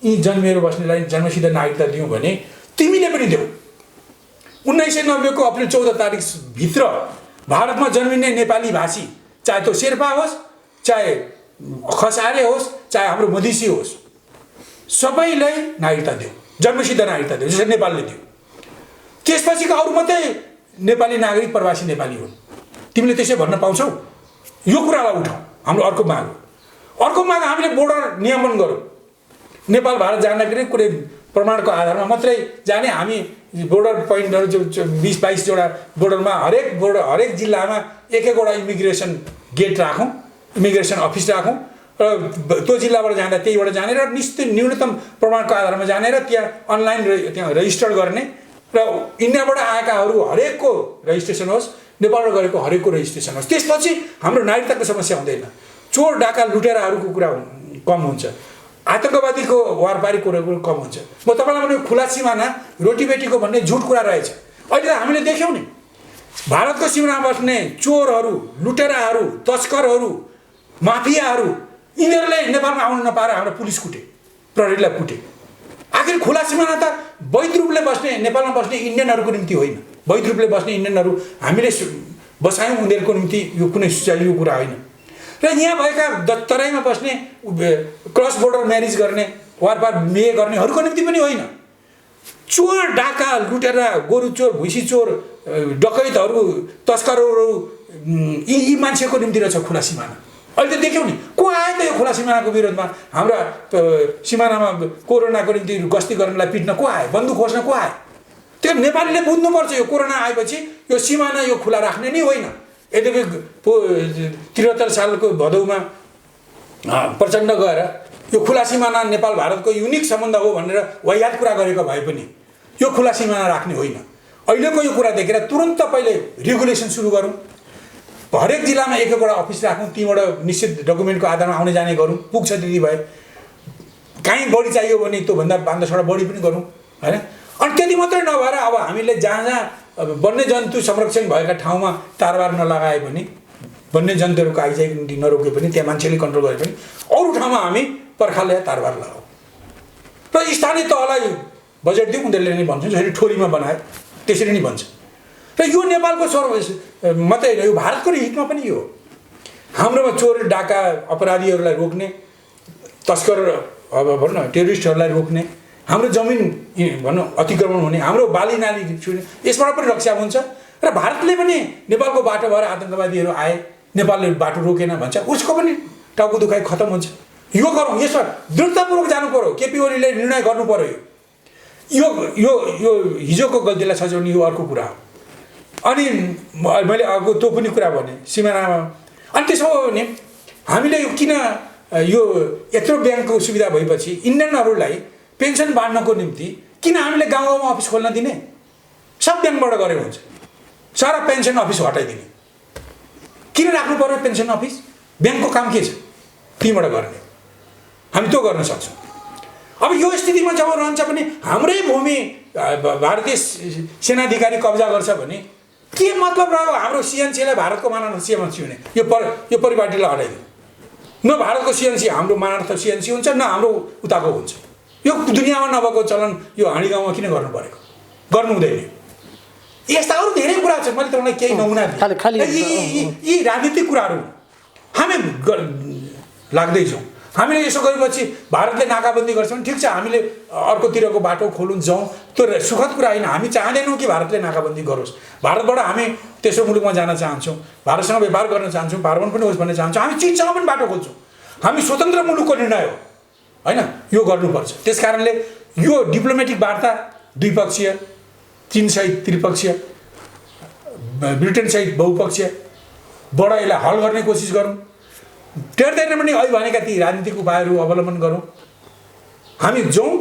यी जन्मिएर बस्नेलाई जन्मसिद्ध नागरिकता दियौँ भने तिमीले पनि देऊ। 1990 को अप्रिल 14 तारिकभित्र भारतमा जन्मिने नेपाली भाषी, चाहे त्यो शेर्पा होस्, चाहे खसारे होस्, चाहे हाम्रो मधेसी होस्, सबैलाई नागरिकता देऊ, जन्मसिद्ध नागरिकता देऊ, जसरी नेपालले दियो। त्यसपछिको अरू मात्रै नेपाली नागरिक प्रवासी नेपाली हुन्। तिमीले त्यसै भन्न पाउँछौ? यो कुरालाई उठाऊ। हाम्रो अर्को माग हो। अर्को माग हामीले बोर्डर नियमन गरौँ। नेपाल भारत जाँदाखेरि कुनै प्रमाणको आधारमा मात्रै जाने। हामी बोर्डर पोइन्टहरू जो 20-22 जोडा बोर्डरमा हरेक जिल्लामा एक-एकवटा इमिग्रेसन गेट राखौँ, इमिग्रेसन अफिस राखौँ र त्यो जिल्लाबाट जाँदा त्यहीबाट जाने र निश्चित न्यूनतम प्रमाणको आधारमा जाने र त्यहाँ अनलाइन त्यहाँ रजिस्टर गर्ने र इन्डियाबाट आएकाहरू हरेकको रजिस्ट्रेसन होस्, नेपालबाट गएको हरेकको रजिस्ट्रेसन होस्। त्यसपछि हाम्रो नागरिकताको समस्या हुँदैन। चोर डाका लुटेराहरूको कुरा कम हुन्छ, आतङ्कवादीको वारपारी कुराहरू कम हुन्छ। म तपाईँलाई भने खुला सिमाना रोटीबेटीको भन्ने झुट कुरा रहेछ। अहिले त हामीले देख्यौँ नि, भारतको सिमानामा बस्ने चोरहरू, लुटेराहरू, तस्करहरू, माफियाहरू, यिनीहरूले नेपालमा आउन नपाएर हाम्रो पुलिस कुटे, प्रहरीलाई कुटे। आखिर खुला सिमाना त वैध रूपले बस्ने नेपालमा बस्ने इन्डियनहरूको निम्ति होइन। वैध रूपले बस्ने इन्डियनहरू हामीले बसायौँ, उनीहरूको निम्ति यो कुनै सुचारू कुरा होइन। र यहाँ भएका तराईमा बस्ने क्रस बोर्डर म्यारिज गर्ने, वारपार बिहे गर्नेहरूको निम्ति पनि होइन। चोर डाका लुटेरा, गोरु चोर, भुइँसी चोर, डकैतहरू, तस्करहरू, यी मान्छेको निम्ति रहेछ खुला सिमाना। अहिले त देख्यौँ नि, को आयो त यो खुला सिमानाको विरोधमा? हाम्रा सिमानामा कोरोनाको निम्ति गस्ती गर्नलाई पिट्न को आयो? बन्दुक खोज्न को आयो? त्यो नेपालीले बुझ्नुपर्छ। यो कोरोना आएपछि यो सिमाना यो खुला राख्ने नै होइन। यद्यपि 73 सालको भदौमा प्रचण्ड गएर यो खुला सिमाना नेपाल भारतको युनिक सम्बन्ध हो भनेर वाहियात कुरा गरेको भए पनि यो खुला सिमाना राख्ने होइन। अहिलेको यो कुरा देखेर तुरन्त पहिले रेगुलेसन सुरु गरौँ। हरेक जिल्लामा एक-एकवटा अफिस राखौँ, तीबाट निश्चित डकुमेन्टको आधारमा आउने जाने गरौँ। पुग्छ दिदी भए, कहीँ बढी चाहियो भने त्योभन्दा 5-10 बढी पनि गरौँ, होइन? अनि त्यति मात्रै नभएर अब हामीले जहाँ वन्यजन्तु संरक्षण भएका ठाउँमा तारबार नलगाए पनि, वन्यजन्तुहरूको आइजाइ नरोके पनि, त्यहाँ मान्छेले कन्ट्रोल गरे पनि अरू ठाउँमा हामी पर्खाल या तारबार लगाऊ र स्थानीय तहलाई बजेट दिउँ। उनीहरूले नै भन्छन्, जसरी ठोरीमा बनायो त्यसरी नै भन्छ। र यो नेपालको मात्रै होइन, यो भारतको हितमा पनि यो हाम्रोमा चोर डाका अपराधीहरूलाई रोक्ने, तस्कर अब भनौँ न टेरोरिस्टहरूलाई रोक्ने, हाम्रो जमिन भनौँ अतिक्रमण हुने, हाम्रो बाली नाली छुने, यसबाट पनि रक्षा हुन्छ। र भारतले पनि नेपालको बाटो भएर आतङ्कवादीहरू आए, नेपालले बाटो रोकेन भन्छ, उसको पनि टाउको दुखाइ खत्तम हुन्छ। यो गरौँ, यसमा दृढतापूर्वक जानु पऱ्यो। केपी ओलीले निर्णय गर्नु पऱ्यो। यो यो यो हिजोको गल्तीलाई सजाउने यो अर्को कुरा हो। अनि मैले अर्को त्यो पनि कुरा भने सिमानामा। अनि त्यसो हो भने हामीले किन यो यत्रो ब्याङ्कको सुविधा भएपछि इन्डियनहरूलाई पेन्सन बाँड्नको निम्ति किन हामीले गाउँ गाउँमा अफिस खोल्न दिने? सब ब्याङ्कबाट गरेको हुन्छ। सारा पेन्सन अफिस हटाइदिने। किन राख्नु पर्यो पेन्सन अफिस? ब्याङ्कको काम के छ? त्यहीँबाट गर्ने। हामी त्यो गर्न सक्छौँ। अब यो स्थितिमा जब रहन्छ भने हाम्रै भूमि भारतीय सेनाधिकारी कब्जा गर्छ भने के मतलब रह्यो? हाम्रो सिएनसीलाई भारतको मानार्थ सिएनसी हुने, यो परिपाटीलाई हटाइदियो। न भारतको सिएनसी हाम्रो मानार्थ सिएनसी हुन्छ, न हाम्रो उताको हुन्छ। यो दुनियाँमा नभएको चलन यो हाँडी गाउँमा किन गर्नु परेको? गर्नु हुँदैन। यस्ता अरू धेरै कुरा छन्, मैले तपाईँलाई केही नमुना यी राजनीतिक कुराहरू हामी लाग्दैछौँ। हामीले यसो गरेपछि भारतले नाकाबन्दी गर्छ भने ठिक छ, हामीले अर्कोतिरको बाटो खोलौँ जाउँ, त्यो सुखद कुरा होइन। हामी चाहँदैनौँ कि भारतले नाकाबन्दी गरोस्। भारतबाट हामी तेस्रो मुलुकमा जान चाहन्छौँ, भारतसँग व्यापार गर्न चाहन्छौँ, पार्वन पनि होस् भन्ने चाहन्छौँ। हामी चीनसँग पनि बाटो खोल्छौँ। हामी स्वतन्त्र मुलुकको निर्णय हो, होइन? यो गर्नुपर्छ। त्यस कारणले यो डिप्लोमेटिक वार्ता द्विपक्षीय, चीनसहित त्रिपक्षीय, ब्रिटेनसहित बहुपक्षीयबाट यसलाई हल गर्ने कोसिस गरौँ। टेर्दैन पनि अहिले भनेका ती राजनीतिक उपायहरू अवलम्बन गरौँ। हामी जाउँ,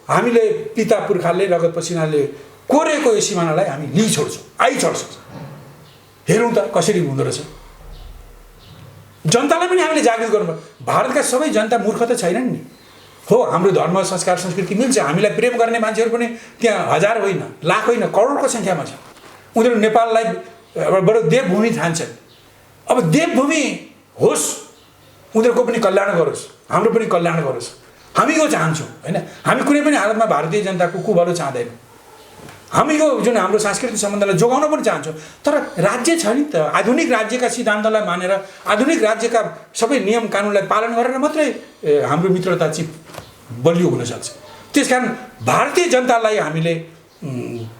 हामीले पिता पुर्खाले रगत पसिनाले कोरेको यो सिमानालाई हामी छोड्छौँ, छोड्छौँ। हेरौँ त कसरी हुँदो रहेछ। जनतालाई पनि हामीले जागृत गर्नु। भारतका सबै जनता मूर्ख त छैनन् नि। हो, हाम्रो धर्म संस्कार संस्कृति मिल्छ। हामीलाई प्रेम गर्ने मान्छेहरू पनि त्यहाँ हजार होइन, लाख होइन, करोडको सङ्ख्यामा छ। उनीहरू नेपाललाई बडो देवभूमि ठान्छन्। अब देवभूमि होस्, उनीहरूको पनि कल्याण गरोस्, हाम्रो पनि कल्याण गरोस्। हामी यो चाहन्छौँ होइन। हामी कुनै पनि हालतमा भारतीय जनताको कुभलो चाहँदैनौँ। हामी यो जुन हाम्रो सांस्कृतिक सम्बन्धलाई जोगाउन पनि चाहन्छौँ, तर राज्य छ नि त। आधुनिक राज्यका सिद्धान्तलाई मानेर, आधुनिक राज्यका सबै नियम कानुनलाई पालन गरेर मात्रै हाम्रो मित्रता चाहिँ बलियो हुनसक्छ। त्यसकारण भारतीय जनतालाई हामीले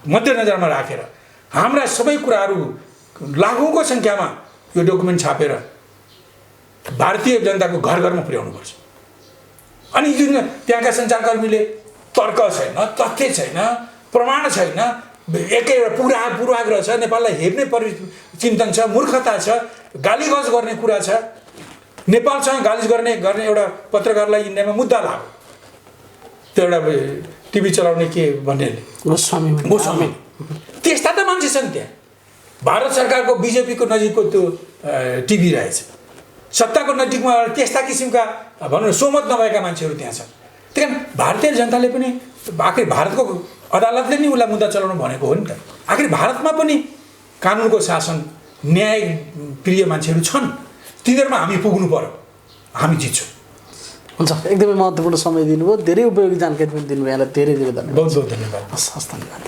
मध्यनजरमा राखेर हाम्रा सबै कुराहरू लाखौँको सङ्ख्यामा यो डकुमेन्ट छापेर भारतीय जनताको घर घरमा पुर्याउनुपर्छ। अनि जुन त्यहाँका सञ्चारकर्मीले तर्क छैन, तथ्य छैन, प्रमाण छैन, एकै पूर्वाग्रह छ, नेपाललाई हेर्ने चिन्तन छ, मूर्खता छ, गालीगज गर्ने कुरा छ, नेपालसँग गाली गर्ने एउटा पत्रकारलाई इन्डियामा मुद्दा लाग्यो। त्यो एउटा टिभी चलाउने के भन्नेले गोस्वामी त्यस्ता त मान्छे छन् त्यहाँ। भारत सरकारको बिजेपीको नजिकको त्यो टिभी रहेछ, सत्ताको नजिकमा त्यस्ता किसिमका भनौँ न सोमत नभएका मान्छेहरू त्यहाँ छन्। त्यही कारण भारतीय जनताले पनि आखिर भारतको अदालतले नि उसलाई मुद्दा चलाउनु भनेको हो नि त। आखिर भारतमा पनि कानुनको शासन, न्याय प्रिय मान्छेहरू छन्, तिनीहरूमा हामी पुग्नु पर्यो, हामी जित्छौँ। हुन्छ, एकदमै महत्त्वपूर्ण समय दिनुभयो, धेरै उपयोगी जानकारी पनि दिनुभयो। यहाँलाई धेरै धेरै धन्यवाद। बहुत बहुत धन्यवाद। हस्, धन्यवाद।